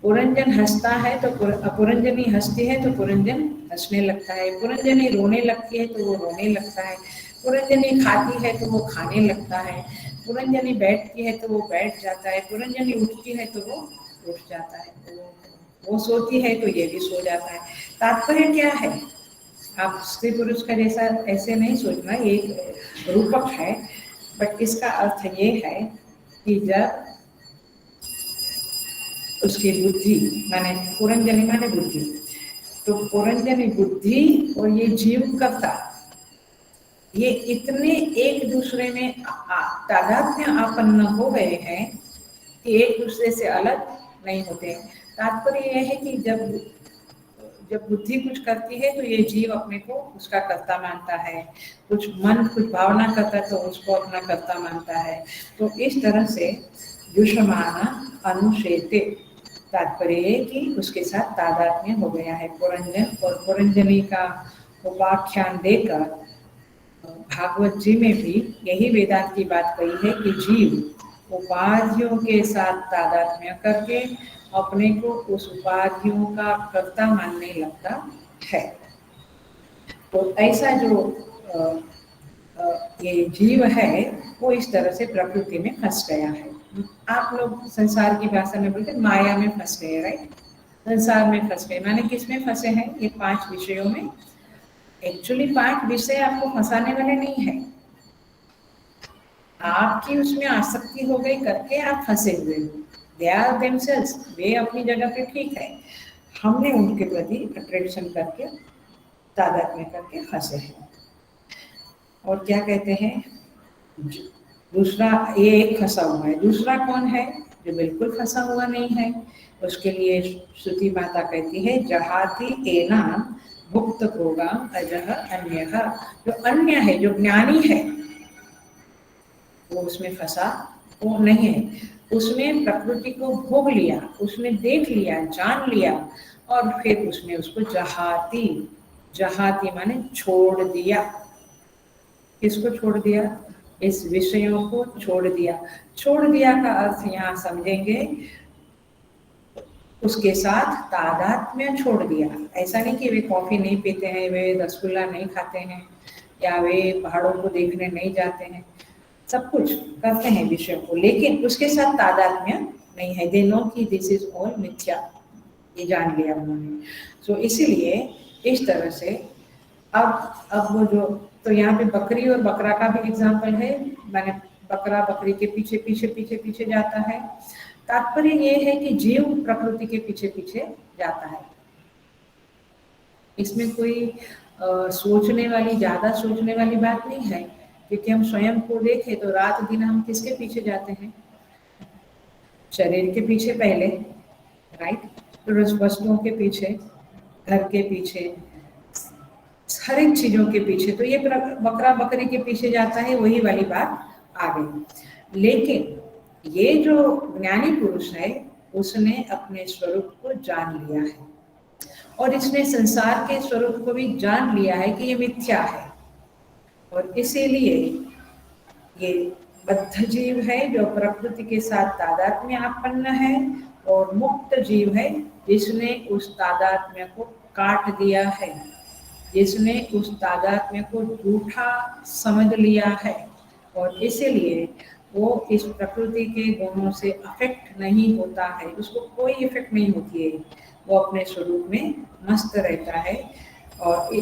पुरंजन हंसता है तो पुरंजनी हंसती है तो पुरंजन हंसने लगता है। पुरंजनी रोने लगती है तो वो रोने लगता है। पुरंजनी खाती है तो वो खाने लगता है। पुरंजनी बैठती है तो वो बैठ जाता है। पुरंजनी उठती है तो वो उठ जाता है। वो सोती है तो ये भी सो जाता है। तात्पर्य क्या है? आप स्त्री पुरुष का जैसा ऐसे नहीं सोचना, ये एक रूपक है, बट इसका अर्थ ये है कि जब उसकी बुद्धि, माने पुरंजनी माने बुद्धि, तो पुरंजनी बुद्धि और ये जीव कर्ता, ये इतने एक दूसरे में तादात्म्य आपन्न हो गए हैं कि एक दूसरे से अलग नहीं होते। तात्पर्य यह है कि जब बुद्धि कुछ करती है तो ये जीव अपने को उसका कर्ता मानता है, कुछ मन कुछ भावना करता है तो उसको अपना कर्ता मानता है। तो इस तरह से युष्माना अनुशेते, तात्पर्य है कि उसके साथ तादात्म्य हो गया है पुरंजन। और पुरंजनी का उपाख्यान देकर भागवत जी में भी यही वेदांत की बात कही है कि जीव उपाधियों के साथ तादात्म्य करके अपने को उस उपाधियों का कर्ता मानने लगता है। तो ऐसा जो ये जीव है वो इस तरह से प्रकृति में फंस गया है। आप लोग संसार की भाषा में बोलते माया में फंस गए, राइट? संसार में फंस गए माने किस में फंसे हैं? ये 5 विषयों में। एक्चुअली 5 विषय आपको फंसाने वाले नहीं है, आपकी उसमें आसक्ति हो गई करके आप फंसे हुए हो। दे आर देमसेल्व्स, वे अपनी जगह पे ठीक है, हमने उनके प्रति अट्रैक्शन करके तादात्म्य करके फंसे हैं। और क्या कहते हैं, दूसरा ये एक फंसा हुआ है, दूसरा कौन है जो बिल्कुल फंसा हुआ नहीं है? उसके लिए श्रुति माता कहती है जहाति एना भुक्त होगा अजह अन्यः। जो अन्य है, जो ज्ञानी है, वो उसमें फंसा वो नहीं है। उसमें प्रकृति को भोग लिया, उसमें देख लिया, जान लिया, और फिर उसमें उसको जहाती, जहाती माने छोड़ दिया। किसको छोड़ दिया? इस विषयों को छोड़ दिया। छोड़ दिया का अर्थ यहाँ समझेंगे उसके साथ तादात्म्य छोड़ दिया। ऐसा नहीं कि वे कॉफी नहीं पीते हैं, वे रसगुल्ला नहीं खाते हैं, या वे पहाड़ों को देखने नहीं जाते हैं, सब कुछ करते हैं विषयों को, लेकिन उसके साथ तादात्म्य नहीं है। दे नो कि दिस इज ऑल मिथ्या, ये जान लिया उन्होंने। सो इसीलिए इस तरह से अब वो जो, तो यहाँ पे बकरी और बकरा का भी एग्जाम्पल है, मैंने बकरा बकरी के पीछे पीछे पीछे पीछे जाता है। तात्पर्य ये है कि जीव प्रकृति के पीछे पीछे जाता है। इसमें कोई सोचने वाली, ज़्यादा सोचने वाली बात नहीं है, क्योंकि हम स्वयं को देखें तो रात दिन हम किसके पीछे जाते हैं? शरीर के पीछे पहले, राइट, फिर वस्तुओं के पीछे, घर के पीछे, हर एक चीजों के पीछे। तो ये बकरा बकरी के पीछे जाता है, वही वाली बात आ गई। लेकिन ये जो ज्ञानी पुरुष है उसने अपने स्वरूप को जान लिया है और इसने संसार के स्वरूप को भी जान लिया है कि ये मिथ्या है, और इसीलिए ये बद्ध जीव है जो प्रकृति के साथ तादात्म्य आपन्न है, और मुक्त जीव है जिसने उस तादात्म्य को काट दिया है, जिसने उस तादात्म्य को झूठा समझ लिया है, और इसीलिए वो इस प्रकृति के गुणों से अफेक्ट नहीं होता है, उसको कोई इफेक्ट नहीं होती है, वो अपने स्वरूप में मस्त रहता है। और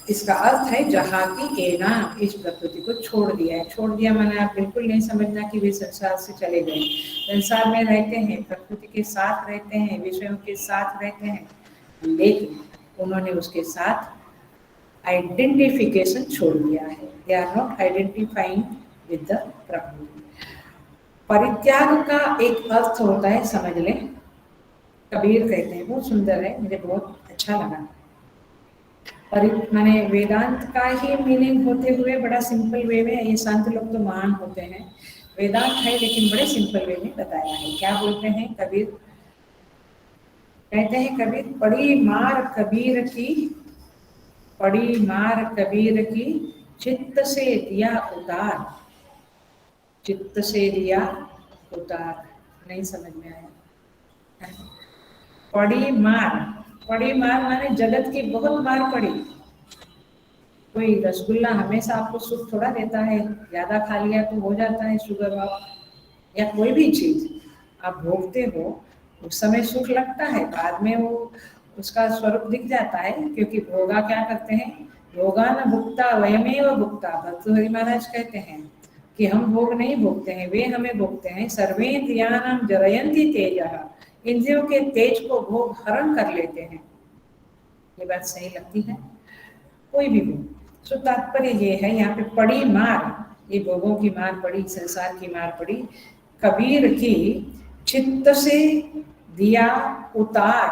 इसका अर्थ है जहाँ की एना, इस प्रकृति को छोड़ दिया है। छोड़ दिया माने आप बिल्कुल नहीं समझना कि वे संसार से चले गए, संसार में रहते हैं, प्रकृति के साथ रहते हैं, विषयों के साथ रहते हैं, लेकिन उन्होंने उसके साथ आइडेंटिफिकेशन छोड़ दिया है। They are not identifying with the prakriti. परित्याग का एक अर्थ होता है, समझ लें, कबीर कहते हैं, बहुत सुंदर है, मुझे बहुत अच्छा लगा। माने वेदांत का ही मीनिंग होते हुए बड़ा सिंपल वे में, ये संत लोग तो महान होते हैं, वेदांत है लेकिन बड़े सिंपल वे में बताया है। क्या बोलते हैं कबीर? कहते हैं कबीर, पड़ी मार कबीर की, पड़ी मार कबीर की, चित्त से दिया उतार, चित्त से दिया उतार। नहीं समझ में आया? पड़ी मार, पड़ी मार माने जगत की बहुत मार पड़ी। कोई रसगुल्ला हमेशा आपको सुख थोड़ा देता है, ज्यादा खा लिया तो हो जाता है शुगर वाला, या कोई भी चीज आप भोगते हो उस समय सुख लगता है, बाद में वो उसका स्वरूप दिख जाता है, क्योंकि भोगा क्या करते हैं? भोगा न भुगता वयमेव भुगता। भर्तृहरि महाराज कहते हैं कि हम भोग नहीं भोगते हैं, वे हमें भोगते हैं। सर्वेन्द्रियाणां जरयन्ति तेजः, इंद्रियों के तेज को भोग हरण कर लेते हैं। ये बात सही लगती है? कोई भी भोग। सो तात्पर्य ये है, यहाँ पे पड़ी मार, ये भोगों की मार पड़ी, संसार की मार पड़ी। कबीर की चित्त से दिया उतार,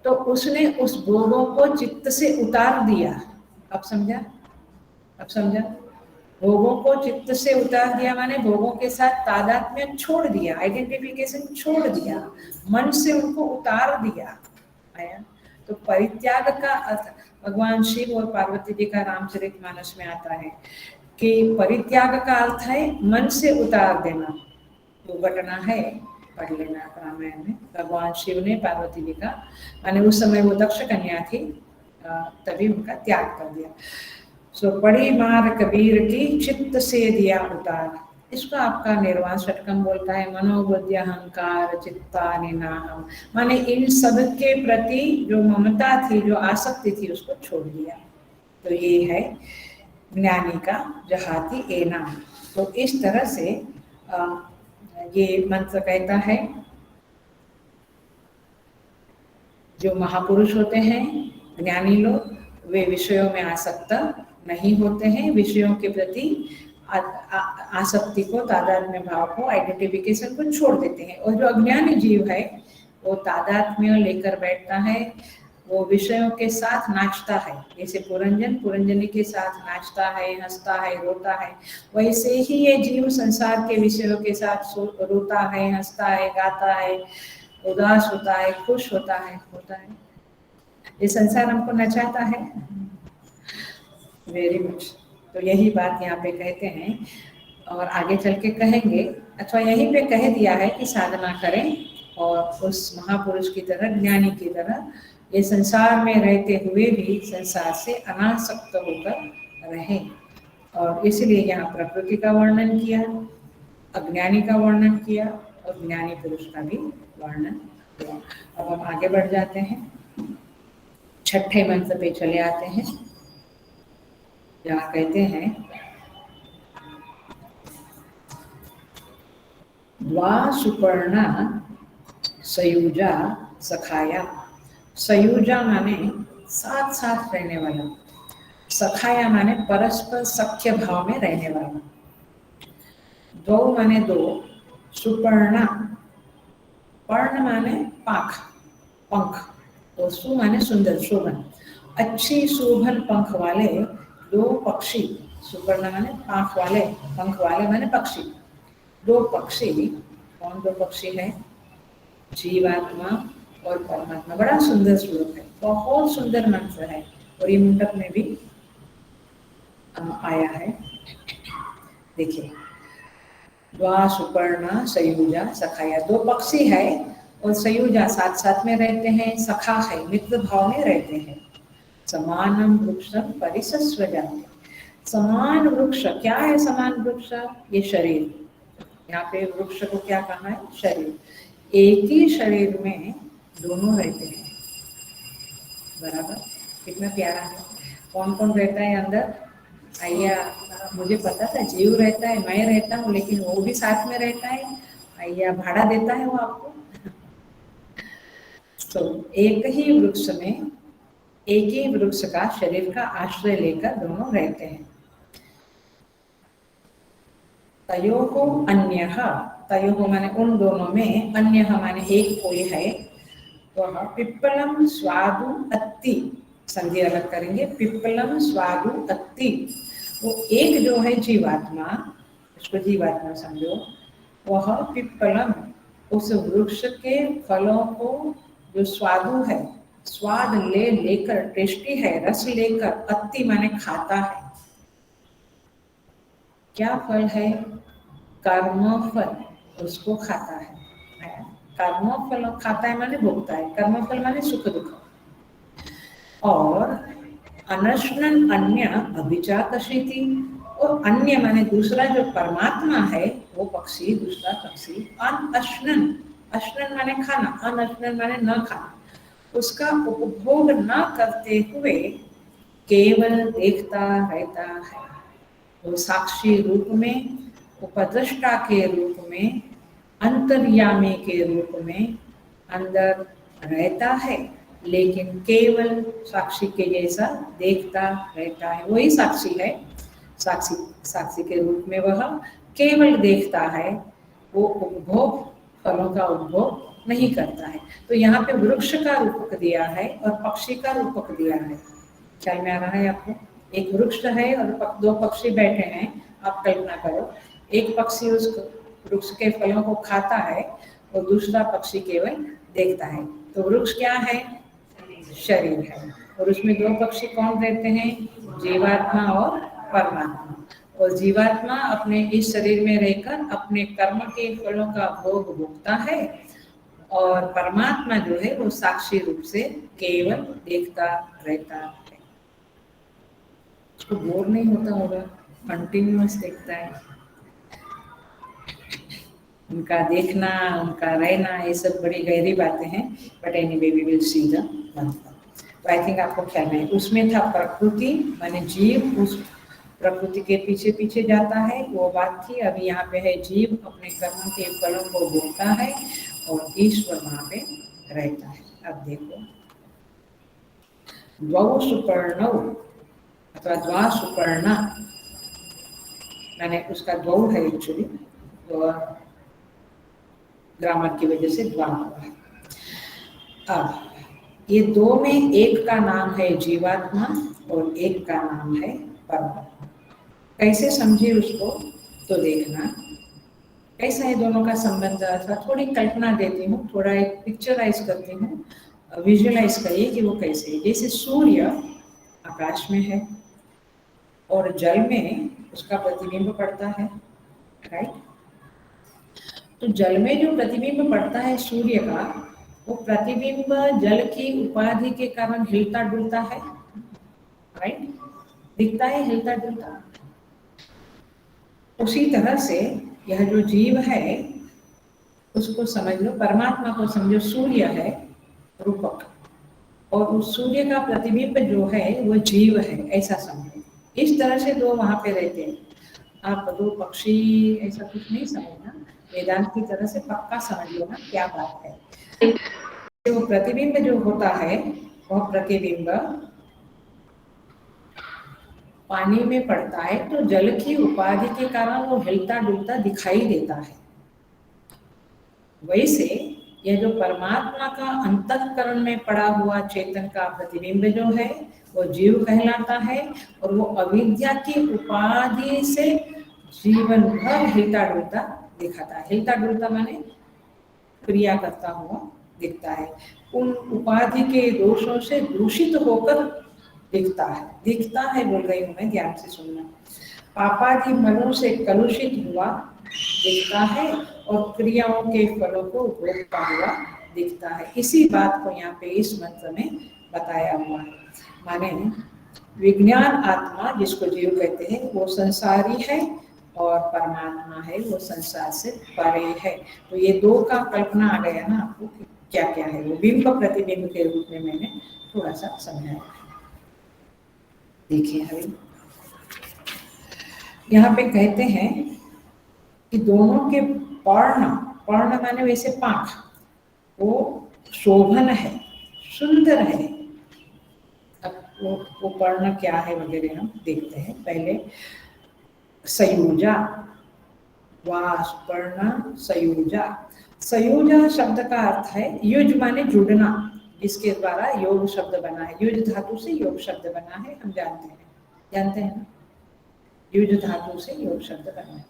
तो उसने उस भोगों को चित्त से उतार दिया। अब समझा? अब समझा? भोगों को चित्त से उतार दिया माने भोगों के साथ तादात्म्य छोड़ दिया, आइडेंटिफिकेशन छोड़ दिया, मन से उनको उतार दिया। आया? तो परित्याग का अर्थ भगवान शिव और पार्वती जी का रामचरितमानस में आता है कि परित्याग का अर्थ है मन से उतार देना। वो घटना है, पढ़ लेना रामायण में। भगवान शिव ने पार्वती जी का, माने उस समय वो दक्ष कन्या थी, तभी उनका त्याग कर दिया। सो बड़ी मार कबीर की, चित्त से दिया उतार। इसको आपका निर्वाण षटकम बोलता है, मनोबुद्धि अहंकार चित्ता निनाहम, माने इन सब के प्रति जो ममता थी, जो आसक्ति थी, उसको छोड़ दिया। तो ये है ज्ञानी का जहाती एना। तो इस तरह से ये मंत्र कहता है, जो महापुरुष होते हैं, ज्ञानी लोग, वे विषयों में आसक्त नहीं होते हैं, विषयों के प्रति आसक्ति को, तादात्म्य भाव को, आइडेंटिफिकेशन को छोड़ देते हैं। और जो अज्ञानी जीव है वो तादात्म्य लेकर बैठता है, वो विषयों के साथ नाचता है, जैसे पुरंजन पुरंजनी के साथ नाचता है, हंसता है, रोता है, वैसे ही ये जीव संसार के विषयों के साथ रोता है, हंसता है, गाता है, उदास होता है, खुश होता है। ये संसार हमको नचाता है। Very much. तो यही बात यहाँ पे कहते हैं, और आगे चल के कहेंगे, अथवा यहीं पे कह दिया है कि साधना करें और उस महापुरुष की तरह, ज्ञानी की तरह, ये संसार में रहते हुए भी संसार से अनासक्त होकर रहें। और इसलिए यहाँ प्रकृति का वर्णन किया, अज्ञानी का वर्णन किया, और ज्ञानी पुरुष का भी वर्णन किया। अब हम आगे बढ़ जाते हैं, छठे मंत्र पे चले आते हैं, जहाँ कहते हैं, द्वा सुपर्णा सयुजा सखाया। सयुजा माने साथ साथ रहने वाला। सखाया माने परस्पर सख्य भाव में रहने वाला। द्वौ माने दो, सुपर्णा, पर्ण माने पाख, पंख, और सु माने सुंदर, शोभन, अच्छी शोभन पंख वाले दो पक्षी। सुपर्ण माने पंख वाले माने पक्षी। दो पक्षी, कौन दो पक्षी है? जीवात्मा और परमात्मा। बड़ा सुंदर श्लोक है, बहुत सुंदर मंत्र है, और ये मुंडक में भी आया है। देखिए, द्वा सुपर्णा सयुजा सखाया, दो पक्षी है और सयुजा साथ साथ में रहते हैं, सखा है, मित्र भाव में रहते हैं। समानम वृक्षम परिसस्वजाते, समान वृक्ष, क्या है समान वृक्ष? ये शरीर। यहाँ पे वृक्ष को क्या कहा है? शरीर। एक ही शरीर में दोनों रहते हैं, बराबर। कितना प्यारा है। कौन कौन रहता है अंदर? आइया, मुझे पता था जीव रहता है, मैं रहता हूँ, लेकिन वो भी साथ में रहता है। आइया, भाड़ा देता है वो आपको। तो एक ही वृक्ष में, एक ही वृक्ष का शरीर का आश्रय लेकर दोनों रहते हैं। तयोः अन्यः, तयोः माने उन दोनों में, अन्यः माने एक कोई है, वह पिप्पलम स्वादु अत्ति, संधि अलग करेंगे, पिप्पलम स्वादु अत्ति। वो एक जो है जीवात्मा, उसको जीवात्मा समझो, वह पिप्पलम, उस वृक्ष के फलों को जो स्वादु है, स्वाद लेकर, टेस्टी है, रस लेकर, अत्ति माने खाता है। क्या फल है? कर्म फल, उसको खाता है। कर्म फल खाता है माने भोगता है, कर्म फल माने सुख दुख। और अनश्नन अन्य अभिचाकशीति, और अन्य माने दूसरा जो परमात्मा है, वो पक्षी, दूसरा पक्षी, अनश्नन, अश्नन माने खाना, अनश्नन माने न खाना, उसका उपभोग न करते हुए केवल देखता रहता है। वो साक्षी रूप में, उपद्रष्टा के रूप में, अंतर्यामी के रूप में अंदर रहता है, लेकिन केवल साक्षी के जैसा देखता रहता है। वही साक्षी है। साक्षी के रूप में वह केवल देखता है, वो उपभोग, फलों का उपभोग नहीं करता है। तो यहाँ पे वृक्ष का रूपक दिया है और पक्षी का रूपक दिया है। ख्याल में आ रहा है आपको? एक वृक्ष है और दो पक्षी बैठे हैं। आप कल्पना करो, एक पक्षी उस वृक्ष के फलों को खाता है और दूसरा पक्षी केवल देखता है। तो वृक्ष क्या है? शरीर है। और उसमें दो पक्षी कौन रहते हैं? जीवात्मा और परमात्मा। और जीवात्मा अपने इस शरीर में रहकर अपने कर्म के फलों का भोग भोगता है, और परमात्मा जो है वो साक्षी रूप से केवल देखता रहता है। उसको बोर नहीं होता होगा, कंटिन्यूअस देखता है। उनका देखना, उनका रहना, ये सब बड़ी गहरी बातें हैं। But anyway we will see the mantra. तो आई थिंक आपको ख्याल है। उसमें था प्रकृति माने जीव, उस प्रकृति के पीछे पीछे जाता है, वो बात थी। अभी यहाँ पे है जीव अपने कर्म के फलों को भोगता है और ईश्वर वहाँ पे रहता है। अब देखो, द्वौ सुपर्णौ अथवा द्वा सुपर्णा, मैंने उसका द्वौ है एक्चुअली, तो ग्रामर की वजह से द्वा हुआ है। अब ये दो में एक का नाम है जीवात्मा और एक का नाम है परमात्मा। कैसे समझे उसको? तो देखना कैसा है दोनों का संबंध। अथवा थोड़ी कल्पना देती हूँ, थोड़ा एक पिक्चराइज करती हूँ, विजुअलाइज करिए कि वो कैसे है। जैसे सूर्य आकाश में है और जल में उसका प्रतिबिंब पड़ता है, राइट? तो जल में जो प्रतिबिंब पड़ता है सूर्य का, वो प्रतिबिंब जल की उपाधि के कारण हिलता डुलता है, राइट? दिखता है हिलता डुलता। उसी तरह से यह जो जीव है उसको समझ लो, परमात्मा को समझो सूर्य है रूपक, और उस सूर्य का प्रतिबिंब जो है वो जीव है, ऐसा समझो। इस तरह से दो वहां पे रहते हैं। आप दो पक्षी ऐसा कुछ नहीं समझना, वेदांत की तरह से पक्का समझ लो ना क्या बात है। वो प्रतिबिंब जो होता है वह प्रतिबिंब पानी में पड़ता है तो जल की उपाधि के कारण वो हिलता डुलता दिखाई देता है। वैसे यह जो परमात्मा का अंतःकरण में पड़ा हुआ चेतन का प्रतिबिंब जो है वो जीव कहलाता है, और वो अविद्या की उपाधि से जीवन भर हिलता डुलता दिखाता है। हिलता डुलता माने क्रिया करता हुआ दिखता है, उन उपाधि के दोषों से दूषित होकर दिखता है बोल रही हूँ मैं, ध्यान से सुनना। पापादि मलों से कलुषित हुआ दिखता है और क्रियाओं के फलों को भोगता हुआ दिखता है। इसी बात को यहाँ पे इस मंत्र में बताया हुआ है। माने विज्ञान आत्मा जिसको जीव कहते हैं वो संसारी है, और परमात्मा है वो संसार से परे है। तो ये दो का कल्पना आ गया ना आपको कि क्या क्या है वो। बिंब प्रतिबिंब के रूप में मैंने थोड़ा सा समझाया। देखिए अभी यहाँ पे कहते हैं कि दोनों के पर्ण, पर्ण माने वैसे पांख, वो शोभन है, सुंदर है। अब वो पर्ण क्या है वगैरह हम देखते हैं। पहले सयुजा, वास पर्ण सयुजा। सयुजा शब्द का अर्थ है युज माने जुड़ना, जिसके द्वारा योग शब्द बना है। युज धातु से योग शब्द बना है, हम जानते हैं ना, युज धातु से योग शब्द बना है।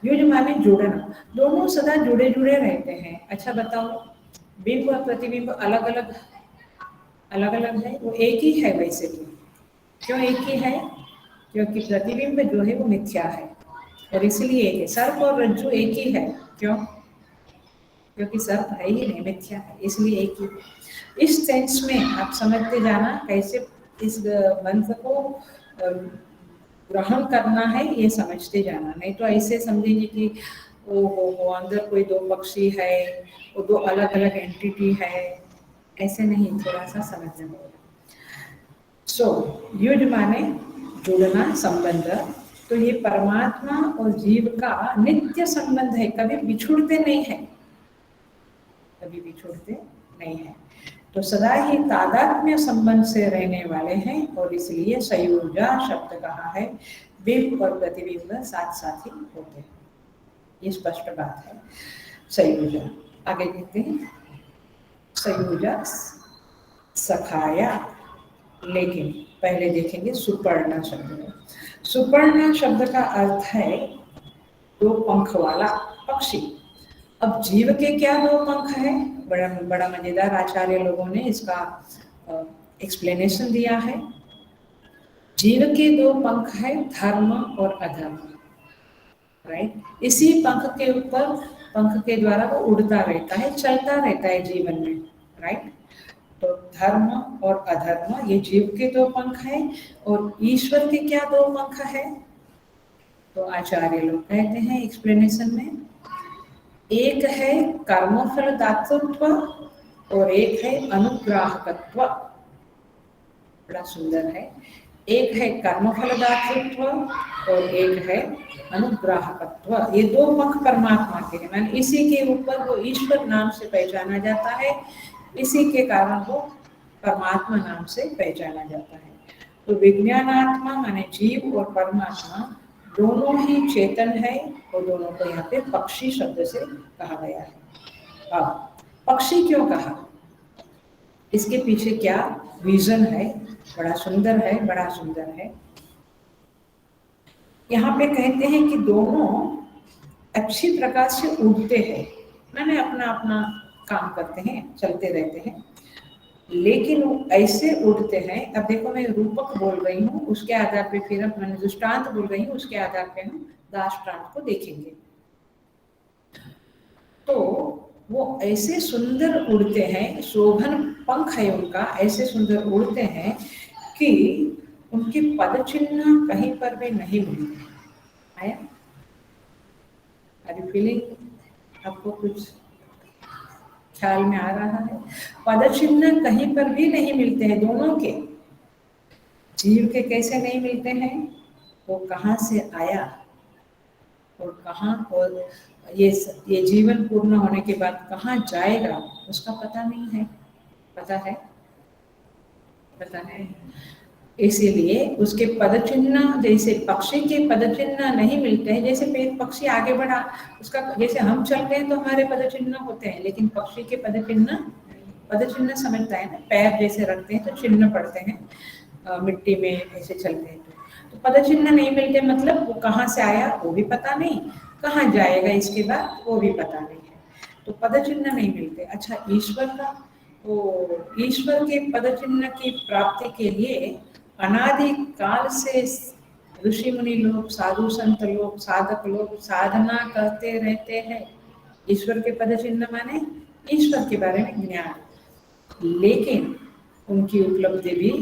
युज माने जुड़ना, दोनों सदा जुड़े जुड़े रहते हैं। अच्छा बताओ, बिंब और प्रतिबिंब अलग अलग है? वो एक ही है वैसे भी। क्यों एक ही है? क्योंकि प्रतिबिंब जो है वो मिथ्या है, और इसलिए एक है। सर्प और रज्जु एक ही है। क्यों? क्योंकि सर्प है ही नहीं, मिथ्या है, इसलिए एक ही। इस सेंस में आप समझते जाना कैसे इस मंत्र को ग्रहण करना है, ये समझते जाना। नहीं तो ऐसे समझेंगे कि वो अंदर कोई दो पक्षी है, वो दो अलग अलग एंटिटी है, ऐसे नहीं, थोड़ा सा समझना होगा। सो युज माने जुड़ना, संबंध। तो ये परमात्मा और जीव का नित्य संबंध है, कभी बिछुड़ते नहीं है, कभी बिछुड़ते नहीं है। तो सदा ही तादात्म्य संबंध से रहने वाले हैं, और इसलिए संयोजा शब्द कहा है। बिंब और प्रतिबिंब साथ साथ ही होते हैं, ये स्पष्ट बात है। संयोजा आगे देखते हैं। संयोजा सखाया, लेकिन पहले देखेंगे सुपर्ण शब्द। सुपर्ण शब्द का अर्थ है दो पंख वाला पक्षी। अब जीव के क्या दो पंख है? बड़ा बड़ा मजेदार आचार्य लोगों ने इसका एक्सप्लेनेशन दिया है। जीव के दो पंख है, धर्म और अधर्म, राइट। इसी पंख के ऊपर, पंख के द्वारा वो उड़ता रहता है, चलता रहता है जीवन में, राइट। तो धर्म और अधर्म ये जीव के दो पंख है, और ईश्वर के क्या दो पंख है? तो आचार्य लोग कहते हैं एक्सप्लेनेशन में, एक है कर्मफल दातृत्व और एक है अनुग्राहकत्व। बड़ा सुंदर है। एक है कर्मफल दातृत्व और एक है अनुग्राहकत्व। ये दो पंख परमात्मा के हैं, मैंने इसी के ऊपर वो ईश्वर नाम से पहचाना जाता है, इसी के कारण वो परमात्मा नाम से पहचाना जाता है। तो विज्ञानात्मा माने जीव और परमात्मा दोनों ही चेतन है, और दोनों को यहाँ पे पक्षी शब्द से कहा गया है। अब पक्षी क्यों कहा, इसके पीछे क्या रीजन है? बड़ा सुंदर है, बड़ा सुंदर है। यहाँ पे कहते हैं कि दोनों अच्छी प्रकार से उड़ते हैं, मैंने अपना अपना काम करते हैं, चलते रहते हैं, लेकिन वो ऐसे उड़ते हैं। अब देखो मैं रूपक बोल रही हूँ, उसके आधार पे फिर मैंने दृष्टांत बोल रही हूँ, उसके आधार पे हम दाष्टांत को देखेंगे। तो वो ऐसे सुंदर उड़ते हैं, शोभन पंख है उनका, ऐसे सुंदर उड़ते हैं कि उनके पद चिन्ह कहीं पर भी नहीं मिलते। आया? Are you feeling? आपको कुछ ख्याल में आ रहा है? पद चिन्ह कहीं पर भी नहीं मिलते हैं दोनों के। जीव के कैसे नहीं मिलते हैं? वो कहाँ से आया और कहाँ, और ये जीवन पूर्ण होने के बाद कहाँ जाएगा, उसका पता नहीं है। पता है? पता है। इसीलिए उसके पद चिन्ह, जैसे पक्षी के पद चिन्ह नहीं मिलते हैं, जैसे पक्षी आगे बढ़ा उसका, जैसे हम चलते हैं तो हमारे पद चिन्ह होते हैं, लेकिन पक्षी के पद चिन्ह समझता है ना, पैर जैसे रखते हैं तो चिन्ह पड़ते हैं, मिट्टी में ऐसे चलते हैं तो पद चिन्ह नहीं मिलते, मतलब वो कहाँ से आया वो भी पता नहीं, कहाँ जाएगा इसके बाद वो भी पता नहीं है, तो पद चिन्ह नहीं मिलते। अच्छा, ईश्वर का, तो ईश्वर के पद चिन्ह की प्राप्ति के लिए अनादि काल से ऋषि मुनि लोग, साधु संत लोग, साधक लोग साधना करते रहते हैं। ईश्वर के पद चिन्ह माने ईश्वर के बारे में ज्ञान, लेकिन उनकी उपलब्धि भी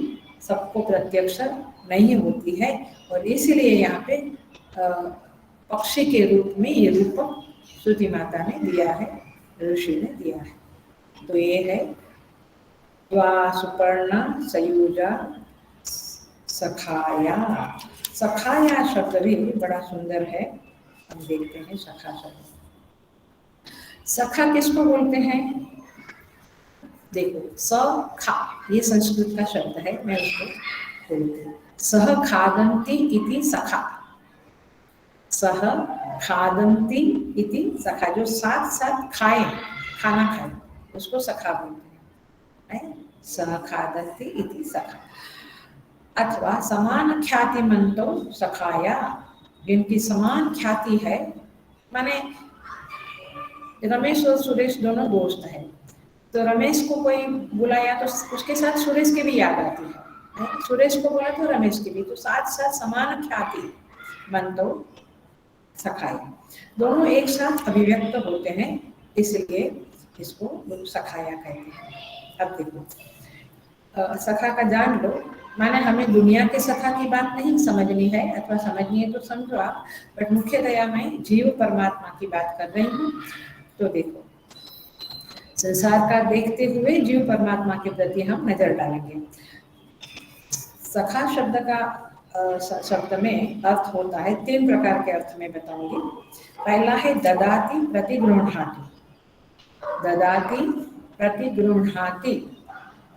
सबको प्रत्यक्ष नहीं होती है, और इसलिए यहाँ पे पक्षी के रूप में ये रूप श्रुति माता ने दिया है, ऋषि ने दिया है। तो ये है द्वा सुपर्णा सयुजा सखाया। सखाया शब्द भी बड़ा सुंदर है, हम देखते हैं सखा शब्द। सखा किसको बोलते हैं? देखो, सखा ये संस्कृत का शब्द है, मैं उसको बोलती हूँ। सह खादन्ति इति सखा, सह खादन्ति इति सखा, जो साथ साथ खाए, खाना खाए, उसको सखा बोलते हैं। सह खादन्ति इति सखा। अथवा समान ख्यातिमंतो सखाया, जिनकी समान ख्याति है, माने रमेश और सुरेश दोनों दोस्त हैं, तो रमेश को कोई बुलाया तो उसके साथ सुरेश की भी याद आती है, सुरेश को बोला तो रमेश की भी, तो साथ साथ समान ख्याति मंतो सखाया, दोनों एक साथ अभिव्यक्त होते हैं, इसलिए इसको सखाया कहते हैं। अब देखो, सखा का जान लो, माने हमें दुनिया के सखा की बात नहीं समझनी है, अथवा समझनी है तो समझो आप, बट मुख्यतया मैं जीव परमात्मा की बात कर रही हूँ। तो देखो, संसार का देखते हुए जीव परमात्मा के प्रति हम नजर डालेंगे। सखा शब्द का शब्द में अर्थ होता है, 3 प्रकार के अर्थ में बताऊंगी। पहला है ददाति प्रतिगृह्णाति। ददाति प्रतिगृह्णाति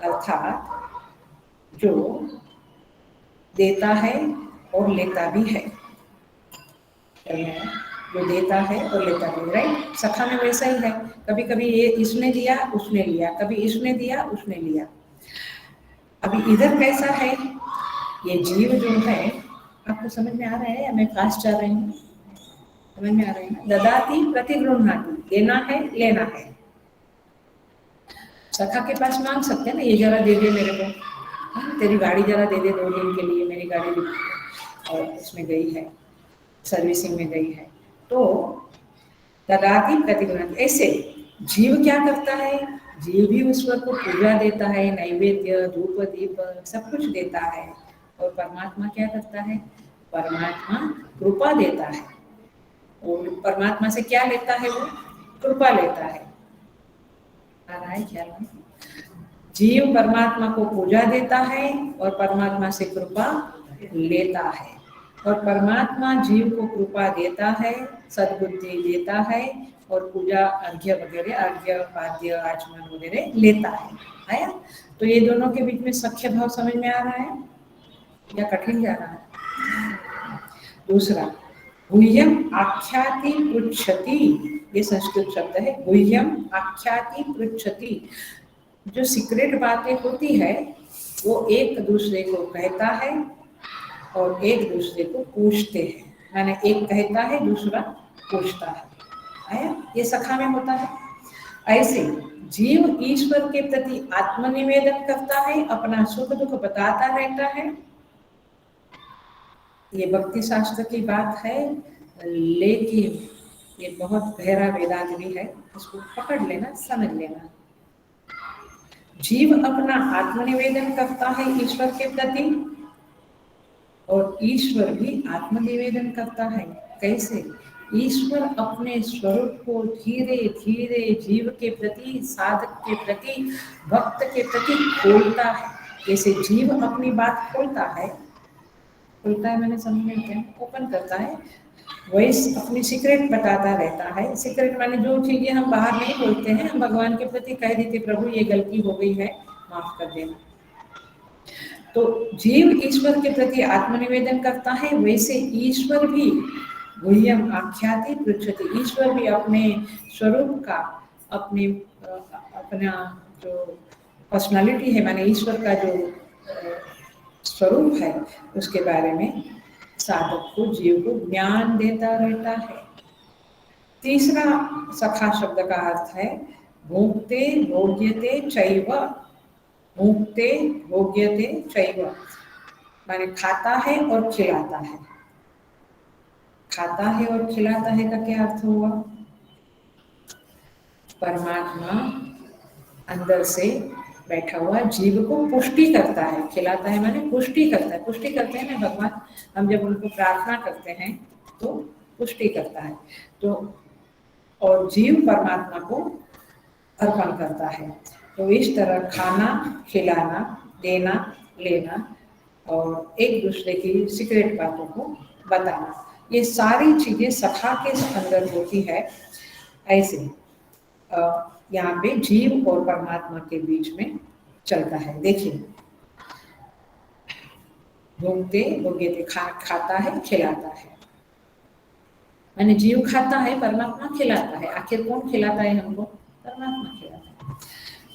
अर्थात जो देता है और लेता भी है, जो देता है और लेता भी, राइट। सखा में वैसा ही है, कभी कभी ये इसने दिया उसने लिया, कभी इसने दिया उसने लिया। अभी इधर कैसा है, ये जीव जो है, आपको समझ में आ रहा है या मैं फास्ट जा रही हूँ? समझ में आ रहा है ना? ददाति प्रतिगृह्णाति, देना है लेना है। सखा के पास मांग सकते हैं ना, ये जरा दे दे मेरे को, तेरी गाड़ी जरा दे दे 2 दिन के लिए, मेरी गाड़ी और इसमें गई है, सर्विसिंग में गई है। तो ददाति प्रतिगृह्णाति। ऐसे जीव क्या करता है, जीव भी ईश्वर को पूजा देता है, नैवेद्य धूप दीप सब कुछ देता है, और परमात्मा क्या करता है, परमात्मा कृपा देता है, और परमात्मा से क्या लेता है, वो कृपा लेता है। आ रहा है ख्याल में? जीव परमात्मा को पूजा देता है और परमात्मा से कृपा लेता है, और परमात्मा जीव को कृपा देता है, सद्बुद्धि देता है, और पूजा अर्घ्य वगैरह, अर्घ्य पाद्य आचमन वगैरह लेता है। आया? तो ये दोनों के बीच में सख्य भाव समझ में आ रहा है या कठिन जा रहा है? दूसरा, गुह्यम आख्याति पृच्छति, ये संस्कृत शब्द है। गुह्यम आख्याति पृच्छति, जो सीक्रेट बातें होती है वो एक दूसरे को कहता है और एक दूसरे को पूछते हैं, माने एक कहता है दूसरा पूछता है। आया? ये सखा में होता है। ऐसे जीव ईश्वर के प्रति आत्मनिवेदन करता है, अपना सुख दुख बताता रहता है। ये भक्ति शास्त्र की बात है, लेकिन ये बहुत गहरा वेदांत भी है, इसको पकड़ लेना, समझ लेना। जीव अपना आत्मनिवेदन करता है ईश्वर के प्रति, और ईश्वर भी आत्मनिवेदन करता है। कैसे? ईश्वर अपने स्वरूप को धीरे धीरे जीव के प्रति, साधक के प्रति, भक्त के प्रति खोलता है। जैसे जीव अपनी बात खोलता है, मैंने समझ में क्या, ओपन करता है, वही अपनी सीक्रेट बताता रहता है। सीक्रेट माने जो चीजें हम बाहर नहीं बोलते हैं, हम भगवान के प्रति कह देते, प्रभु ये गलती हो गई है, माफ कर देना। तो जीव ईश्वर के प्रति आत्मनिवेदन करता है, वैसे ईश्वर भी गुह्यम आख्याति पृच्छति, ईश्वर भी अपने स्वरूप का, अपना जो पर्सनालिटी है, माने ईश्वर का जो स्वरूप है, उसके बारे में साधक को, जीव को ज्ञान देता रहता है। तीसरा सखा शब्द का अर्थ है भोक्ते भोग्यते चैव, भोक्ते भोग्यते चैव, माने खाता है और खिलाता है। खाता है और खिलाता है का क्या अर्थ हुआ? परमात्मा अंदर से बैठा हुआ जीव को पुष्टि करता है, खिलाता है माने पुष्टि करता है। पुष्टि करते हैं ना भगवान, हम जब उनको प्रार्थना करते हैं तो पुष्टि करता है, तो और जीव परमात्मा को अर्पण करता है। तो इस तरह खाना, खिलाना, देना, लेना और एक दूसरे की सीक्रेट बातों को बताना, ये सारी चीजें सखा के अंदर होती है। ऐसे यहाँ पे जीव और परमात्मा के बीच में चलता है। देखिए, भोगते भोग्यते, खाता है खिलाता है, माने जीव खाता है, परमात्मा खिलाता है। आखिर कौन खिलाता है हमको? परमात्मा खिलाता है।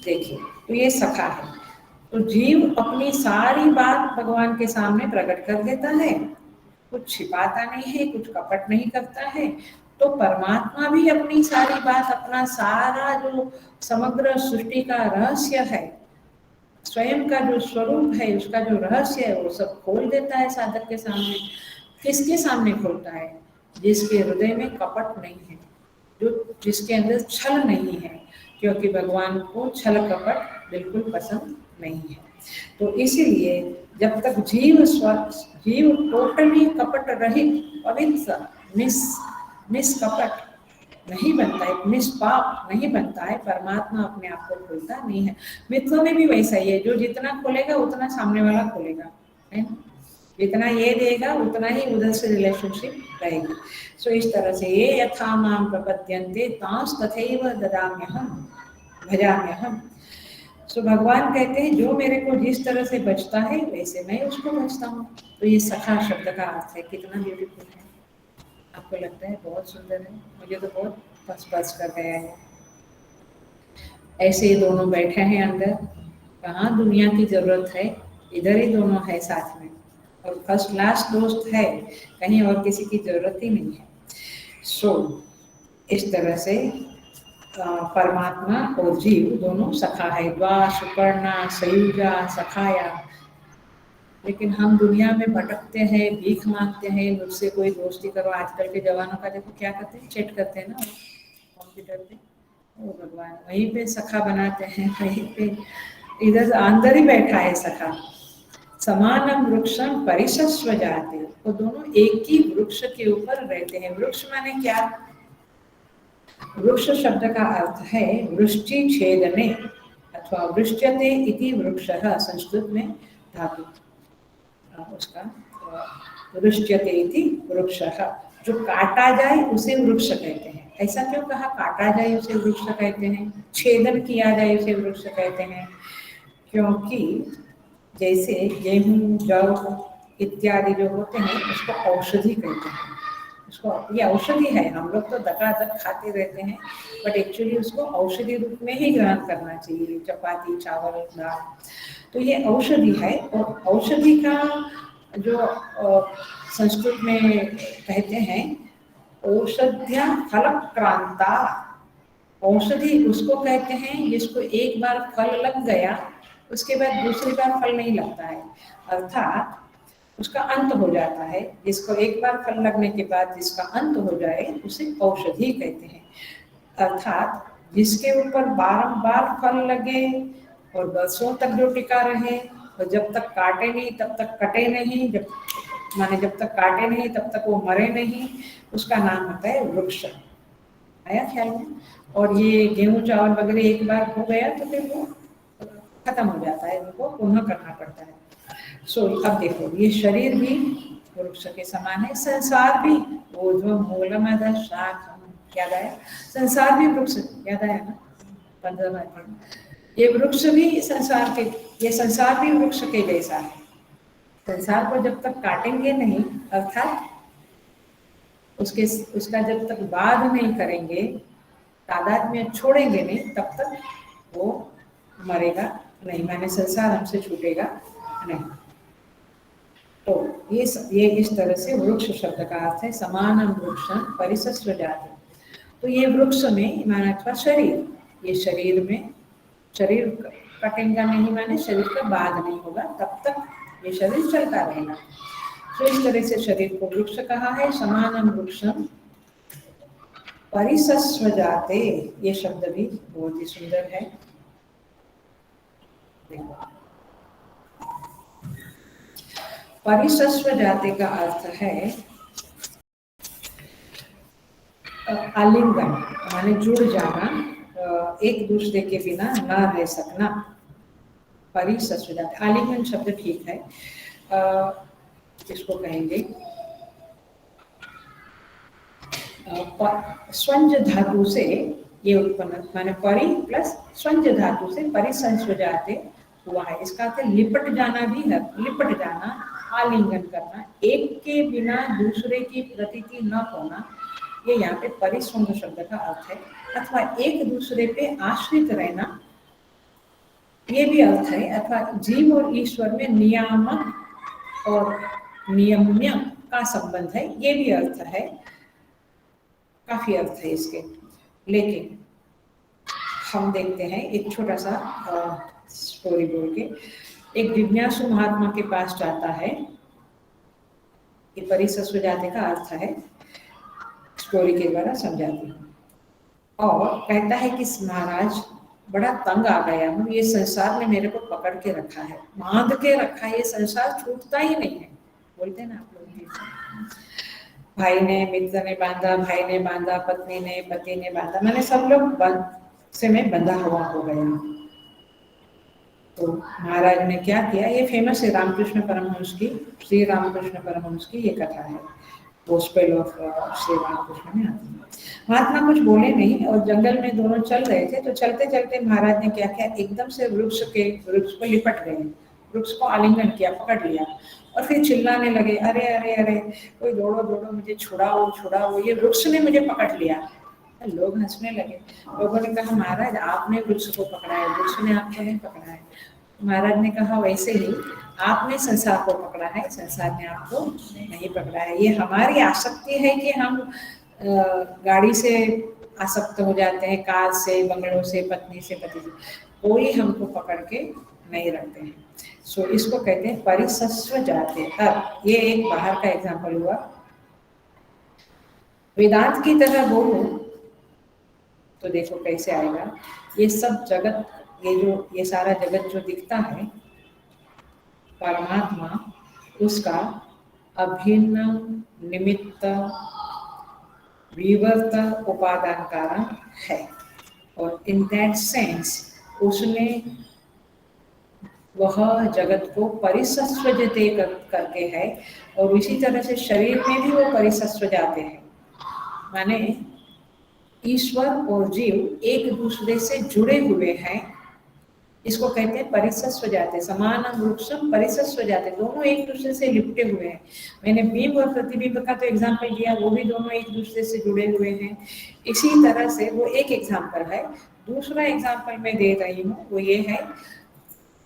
देखिए, तो ये सखा है। तो जीव अपनी सारी बात भगवान के सामने प्रकट कर देता है, कुछ छिपाता नहीं है, कुछ कपट नहीं करता है। तो परमात्मा भी अपनी सारी बात, अपना सारा जो समग्र सृष्टि का रहस्य है, स्वयं का जो स्वरूप है, उसका जो रहस्य है, वो सब खोल देता है साधक के सामने। किसके सामने खोलता है? जिसके हृदय में कपट नहीं है, जो जिसके अंदर छल नहीं है, क्योंकि भगवान को छल कपट बिल्कुल पसंद नहीं है। तो इसीलिए जब तक जीव टोटली कपट रहित, पवित्र, निष्कपट नहीं बनता है, निष्पाप नहीं बनता है, परमात्मा अपने आप को खोलता नहीं है। मित्रों में भी वैसा ही है, जो जितना खोलेगा उतना सामने वाला खोलेगा, है ना? जितना ये देगा उतना ही उधर से रिलेशनशिप रहेगी। सो इस तरह से ये यथा माम प्रपद्यन्ते तांस तथैव ददाम्यहम भजाम्यहम। सो भगवान कहते हैं जो मेरे को जिस तरह से बचता है वैसे मैं उसको बचता हूँ। तो ये सखा शब्द का अर्थ है। कितना ब्यूटीफुल है, आपको लगता है? बहुत सुंदर है, मुझे तो बहुत पस कर गया है। ऐसे ही दोनों बैठे हैं अंदर, कहाँ दुनिया की जरूरत है, इधर ही दोनों है साथ में, और फर्स्ट क्लास दोस्त है, कहीं और किसी की जरूरत ही नहीं है। सो इस तरह से परमात्मा और जीव दोनों सखा है। द्वा सुपर्णा सयुजा सखाया। लेकिन हम दुनिया में भटकते हैं, भीख मांगते हैं, मुझसे कोई दोस्ती करो। आजकल के जवानों का देखो क्या करते हैं, चैट करते हैं ना कंप्यूटर पे। ओ भगवान, वहीं पे सखा बनाते हैं, वहीं पे इधर अंदर ही बैठा है सखा। समानम वृक्षम परिशस्व जाते, वो दोनों एक ही वृक्ष के ऊपर रहते हैं। वृक्ष माने क्या? वृक्ष शब्द का अर्थ है वृष्टि छेदने अथवा वृष्ट्यते इति वृक्षः, संस्कृत में धातु उसका वृष्ट्यते इति वृक्षः, जो काटा जाए उसे वृक्ष कहते हैं। ऐसा क्यों कहा? काटा जाए उसे वृक्ष कहते हैं, छेदन किया जाए उसे वृक्ष कहते हैं। क्योंकि जैसे गेहूं, जौ इत्यादि जो होते हैं उसको औषधि कहते हैं। उसको, ये औषधि है, हम लोग तो धकाधक खाते रहते हैं, बट एक्चुअली उसको औषधि रूप में ही ग्रहण करना चाहिए, चपाती, चावल, दाल। तो ये औषधि है। और औषधि का जो संस्कृत में कहते हैं औषध्या फलक्रांता, औषधि उसको कहते हैं जिसको एक बार फल लग गया उसके बाद दूसरी बार फल नहीं लगता है, अर्थात उसका अंत हो जाता है। जिसको एक बार फल लगने के बाद जिसका अंत हो जाए उसे औषधि कहते हैं। अर्थात जिसके ऊपर बारंबार फल लगे और वर्षों तक जो टिका रहे, और जब तक काटे नहीं तब तक कटे नहीं, जब तक काटे नहीं तब तक वो मरे नहीं, उसका नाम होता है वृक्ष। आया ख्याल में? और ये गेहूं चावल वगैरह एक बार हो गया तो फिर वो खत्म हो जाता है, उनको पुनः करना पड़ता है। सो अब देखो, ये शरीर भी वृक्ष के समान है, संसार भी, वो जो मूलमद शाखम याद आया, संसार भी वृक्ष, याद आया ना 15वां। ये वृक्ष भी संसार के, ये संसार भी वृक्ष के जैसा है। संसार को जब तक काटेंगे नहीं, अर्थात उसका जब तक बाध नहीं करेंगे, तादाद में छोड़ेंगे नहीं, तब तक वो मरेगा नहीं, माने संसार हमसे छूटेगा नहीं। तो ये इस तरह से वृक्ष शब्द का अर्थ है समानम वृक्षम परिसस्व जाति। तो ये वृक्ष में माना अथवा शरीर, ये शरीर में, शरीर कटेगा नहीं माने शरीर का बाध नहीं होगा, तब तक ये शरीर चलता रहेगा। तो इस तरह से शरीर को वृक्ष कहा है। समानम वृक्षम परिसस्व जाते, ये शब्द भी बहुत ही सुंदर है। परिसस्व जाते का अर्थ है आलिंगन, माने जुड़ जाना, एक दूसरे के बिना न रह सकना। परिसस्व जाते, आलिंगन शब्द ठीक है, इसको कहेंगे स्वंज धातु से ये उत्पन्न, माने परि प्लस स्वंज धातु से परिसंस्व जाते हुआ है। इसका अर्थ लिपट जाना भी है, लिपट जाना, आलिंगन करना, एक के बिना दूसरे की प्रतीति न होना, ये यहाँ पे परिस्वंग शब्द का अर्थ है। अथवा एक दूसरे पे आश्रित रहना, ये भी अर्थ है। अथवा जीव और ईश्वर में नियामक और नियम्य का संबंध है, ये भी अर्थ है। काफी अर्थ है इसके। लेकिन हम देखते हैं एक छोटा सा स्टोरी बोल के, एक जिज्ञासु महात्मा के पास जाता है, ये परिसस्व जाते का अर्थ है, स्टोरी के द्वारा समझाती हूँ। और कहता है कि महाराज बड़ा तंग आ गया हूँ, ये संसार ने मेरे को पकड़ के रखा है, बांध के रखा है, ये संसार छूटता ही नहीं है। बोलते हैं ना आप लोग, भाई ने मित्र ने बांधा, भाई ने बांधा, पत्नी ने, पति ने बांधा, मैंने सब लोग से मैं बंधा हुआ हो गया। तो महाराज ने क्या किया, ये फेमस है रामकृष्ण परमहंस की, श्री रामकृष्ण परमहंस की ये कथा है, गोस्पेल ऑफ श्री रामकृष्ण में आती है। महात्मा कुछ बोले नहीं और जंगल में दोनों चल रहे थे। तो चलते चलते महाराज ने क्या किया, एकदम से वृक्ष को लिपट गए, वृक्ष को आलिंगन किया, पकड़ लिया और फिर चिल्लाने लगे, अरे अरे अरे कोई दौड़ो दौड़ो, मुझे छुड़ाओ छुड़ाओ, ये वृक्ष ने मुझे पकड़ लिया। लोग हंसने लगे। लोगों ने कहा महाराज आपने वृक्ष को पकड़ा है, वृक्ष ने आपको नहीं पकड़ा है। महाराज ने कहा वैसे ही आपने संसार को पकड़ा है, संसार ने आपको नहीं पकड़ा है। ये हमारी आसक्ति है कि हम गाड़ी से आसक्त हो जाते हैं, कार से, बंगलों से, पत्नी से, पति से, कोई हमको पकड़ के नहीं रखते हैं। सो इसको कहते हैं परिसस्व जाते। अब ये एक बाहर का एग्जाम्पल हुआ। वेदांत की तरह बोलो तो देखो कैसे आएगा। ये सब जगत, ये सारा जगत जो दिखता है, परमात्मा उसका अभिन्न निमित्त विवर्त उपादान कारण है। और इन दैट सेंस उसने वह जगत को परिसस्वजते करके है। और इसी तरह से शरीर में भी वो परिसस्व जाते हैं, माने ईश्वर और जीव एक दूसरे से जुड़े हुए हैं। इसको कहते हैं परिसस्व जाते। समान वृक्षम परिसस्व जाते, दोनों एक दूसरे से लिपटे हुए हैं। मैंने बिंब और प्रतिबिंब का तो एग्जाम्पल दिया, वो भी दोनों एक दूसरे से जुड़े हुए हैं। इसी तरह से वो एक एग्जाम्पल है। दूसरा एग्जाम्पल मैं दे रही हूँ, वो ये है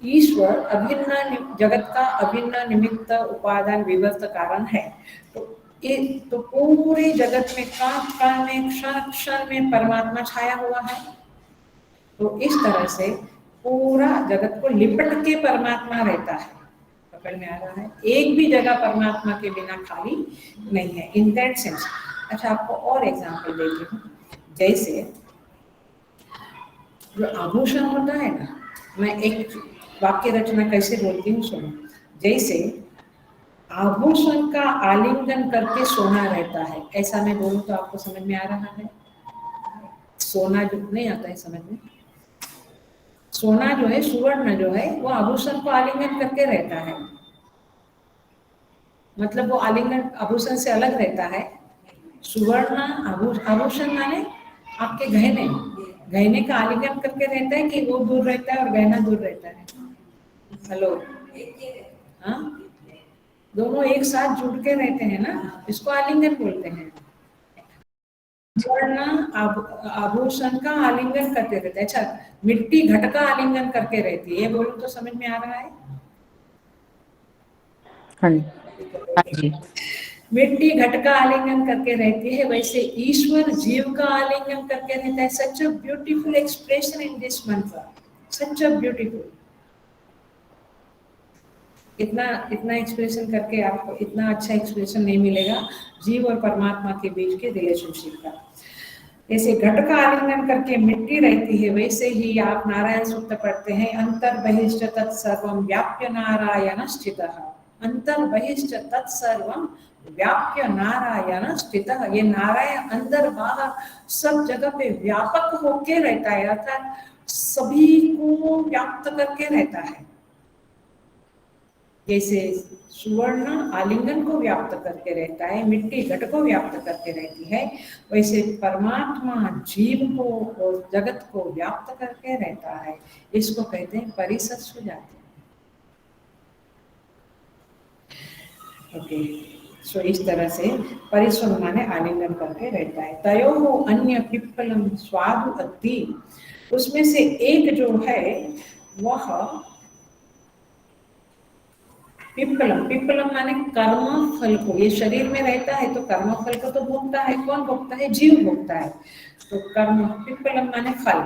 ईश्वर अभिन्न, जगत का अभिन्न निमित्त उपादान विवर्त कारण है। तो पूरे जगत में काल में, क्षण क्षण में परमात्मा छाया हुआ है। तो इस तरह से पूरा जगत को लिपट के परमात्मा रहता है। पकड़ में आ रहा है, एक भी जगह परमात्मा के बिना खाली नहीं है, इन दैट सेंस। अच्छा, आपको और एग्जांपल देती हूँ। जैसे जो आभूषण होता है ना, मैं एक वाक्य रचना कैसे बोलती हूँ सुनो। जैसे आभूषण का आलिंगन करके सोना रहता है, ऐसा मैं बोलूँ तो आपको समझ में आ रहा है? सोना जो नहीं आता है समझ में, सोना जो है, सुवर्ण जो है, वो आभूषण को आलिंगन करके रहता है। मतलब वो आलिंगन आभूषण से अलग रहता है। सुवर्ण आभूषण माने आपके गहने, गहने का आलिंगन करके रहता है कि वो दूर रहता है और गहना दूर रहता है? हेलो, हाँ, दोनों एक साथ जुड़ के रहते हैं ना, इसको आलिंगन बोलते हैं। वरना आभूषण का आलिंगन करते रहते हैं। अच्छा, मिट्टी घट का आलिंगन करके रहती है, ये बोलो तो समझ में आ रहा है? हाँ जी। मिट्टी घट का आलिंगन करके रहती है, वैसे ईश्वर जीव का आलिंगन करके रहता है। Such a beautiful expression in this mantra, such a beautiful. इतना इतना एक्सप्रेशन करके आपको इतना अच्छा एक्सप्रेशन नहीं मिलेगा जीव और परमात्मा के बीच के रिलेशनशिप का। जैसे घट का आलिंगन करके मिट्टी रहती है, वैसे ही आप नारायण सूक्त पढ़ते हैं, अंतर बहिश्च तत्सर्वं व्याप्य नारायण स्थितः। अंतर बहिश्च तत्सर्वं व्याप्य नारायण स्थितः। ये नारायण अंदर बाहर सब जगह पे व्यापक होके रहता है, अर्थात सभी को व्याप्त करके रहता है। जैसे सुवर्ण आलिंगन को व्याप्त करके रहता है, मिट्टी घट को व्याप्त करके रहती है, वैसे परमात्मा जीव को और जगत को व्याप्त करके रहता है। इसको कहते हैं परिसत्सु जाति। ओके, सो इस तरह से परिस्वम माने आलिंगन करके रहता है। तयो अन्य पिप्पलम स्वादु अति, उसमें से एक जो है वह पिप्पलम, पिप्पलम माने कर्म फल को, ये शरीर में रहता है तो कर्म फल को तो भोगता है। कौन भोगता है? जीव भोगता है। तो कर्म पिप्पलम माने फल,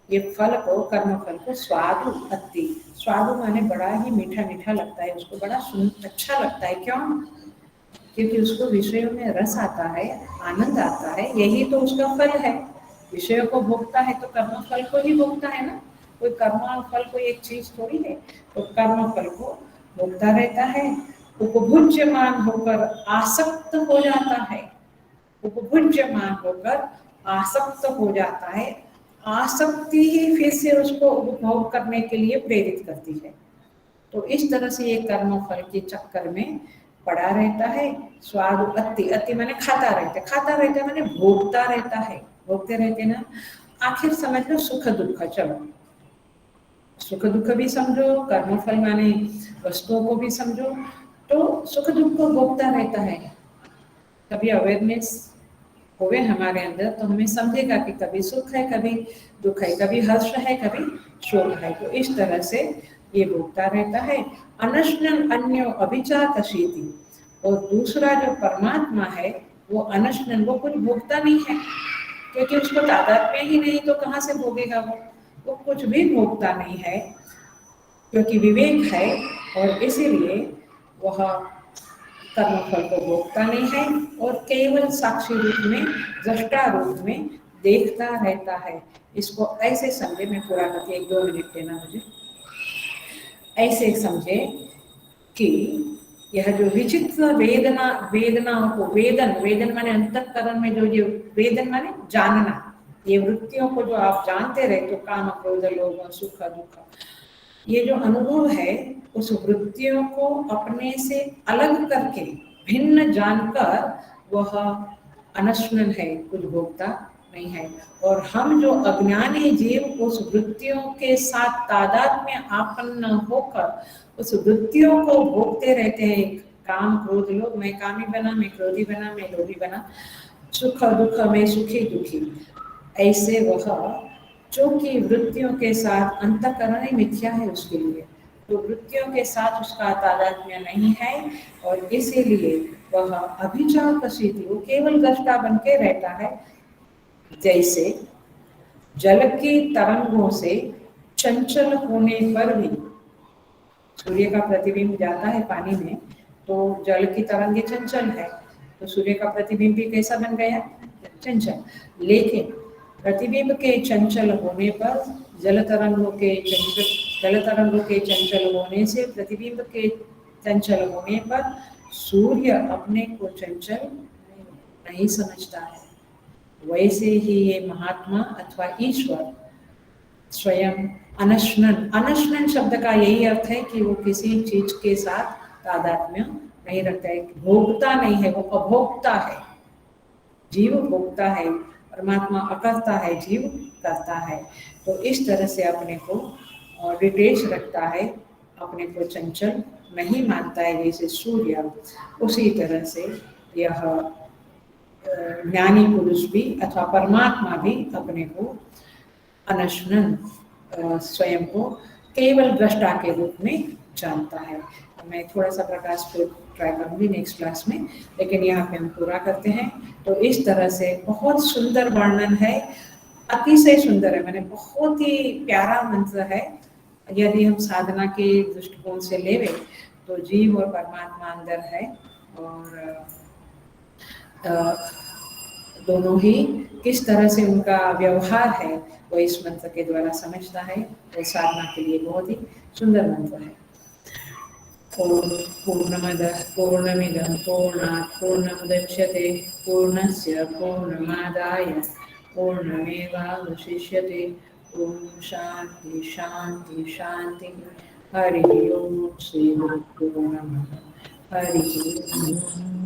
ये फल को, कर्म फल को स्वादु अति, स्वादु माने बड़ा ही मीठा मीठा लगता है, उसको बड़ा अच्छा लगता है। क्यों? क्योंकि उसको विषयों में रस आता है, आनंद आता है, यही तो उसका फल है। विषयों को भोगता है तो कर्म फल को ही भोगता है ना, कोई कर्म और फल कोई एक चीज थोड़ी है। तो कर्म फल को भोगता रहता है, उपभुज्यमान होकर आसक्त हो जाता है, उपभुज्यमान होकर आसक्त हो जाता है। आसक्ति ही फिर से उसको उपभोग करने के लिए प्रेरित करती है। तो इस तरह से ये कर्म फल के चक्कर में पड़ा रहता है। स्वाद अति, अति माने खाता रहता है, खाता रहता है माने भोगता रहता है, भोगते रहते ना। आखिर समझ लो सुख दुख, चलो सुख दुख भी समझो, कर्म फल माने वस्तुओं को भी समझो, तो सुख दुख को भोगता रहता है। कभी अवेयरनेस होवे हमारे अंदर तो हमें समझेगा कि कभी सुख है, कभी दुख है, कभी हर्ष है, कभी शोक है। तो इस तरह से ये भोगता रहता है। अनश्नन अन्यो अभिचातशीति, और दूसरा जो परमात्मा है वो अनश्नन, वो कुछ भोगता नहीं है, क्योंकि उसको तादात्म्य ही नहीं, तो कहाँ से भोगेगा वो कुछ भी भोगता नहीं है, क्योंकि विवेक है। और इसीलिए वह कर्मफल को भोगता नहीं है और केवल साक्षी रूप में, दृष्टा रूप में देखता रहता है। इसको ऐसे समझे, मैं पूरा करके 1-2 मिनट देना मुझे। ऐसे समझे कि यह जो विचित्र वेदना, वेदनाओं को, वेदन, वेदन माने अंतःकरण में जो ये वेदन माने जानना, ये वृत्तियों को जो आप जानते रहे तो काम क्रोध लोभ सुख दुख, ये जो अनुभव है उस वृत्तियों को अपने से अलग करके भिन्न जानकर वह अनश्नन है, कुछ भोगता नहीं है। और हम जो अज्ञानी जीव उस वृत्तियों के साथ तादात्म्य आपन्न होकर उस वृत्तियों को भोगते रहते हैं। काम क्रोध लोभ, मैं कामी बना, मैं क्रोधी बना, मैं लोभी बना, सुख दुख में सुखी दुखी, ऐसे वह जो कि वृत्तियों के साथ अंतःकरण ही मिथ्या है उसके लिए, तो वृत्तियों के साथ उसका तादात्म्य नहीं है और इसीलिए वह अभिचार स्थिति, वो केवल दृष्टा बन के रहता है। जैसे जल की तरंगों से चंचल होने पर भी, सूर्य का प्रतिबिंब जाता है पानी में तो जल की तरंगे चंचल है, तो सूर्य का प्रतिबिंब भी कैसा बन गया? चंचल। लेकिन प्रतिबिंब के चंचल होने पर जल तरंगों के चंचल होने से, प्रतिबिंब के चंचल होने पर सूर्य अपने को चंचल नहीं समझता है। वैसे ही ये महात्मा अथवा ईश्वर स्वयं अनश्नन, अनश्नन शब्द का यही अर्थ है कि वो किसी चीज के साथ तादात्म्य नहीं रखता है, भोगता नहीं है, वो अभोक्ता है। जीव भोगता है, परमात्मा अकर्ता है, जीव करता है। तो इस तरह से अपने को डिटेच रखता है अपने को चंचल नहीं मानता है जैसे सूर्य, उसी तरह से यह ज्ञानी पुरुष भी अथवा परमात्मा भी अपने को अनश्वरन स्वयं को केवल दृष्टा के रूप में जानता है। मैं थोड़ा सा प्रकाश को ट्राई करूंगी नेक्स्ट क्लास में, लेकिन यहाँ पे हम पूरा करते हैं। तो इस तरह से बहुत सुंदर वर्णन है, अतिशय सुंदर है, मैंने बहुत ही प्यारा मंत्र है। यदि हम साधना के दृष्टिकोण से लेवे तो जीव और परमात्मा अंदर है, और दोनों ही किस तरह से उनका व्यवहार है वो इस मंत्र के द्वारा समझता है। वो साधना के लिए बहुत ही सुंदर मंत्र है। ओम पूर्णमदः पूर्णमिदं पूर्णात् पूर्णमुदच्यते पूर्णस्य पूर्णमादाय पूर्णमेवावशिष्यते। ओम शांति शांति शांति। हरि ओम। श्री गुरुभ्यो नमः। हरि ओम।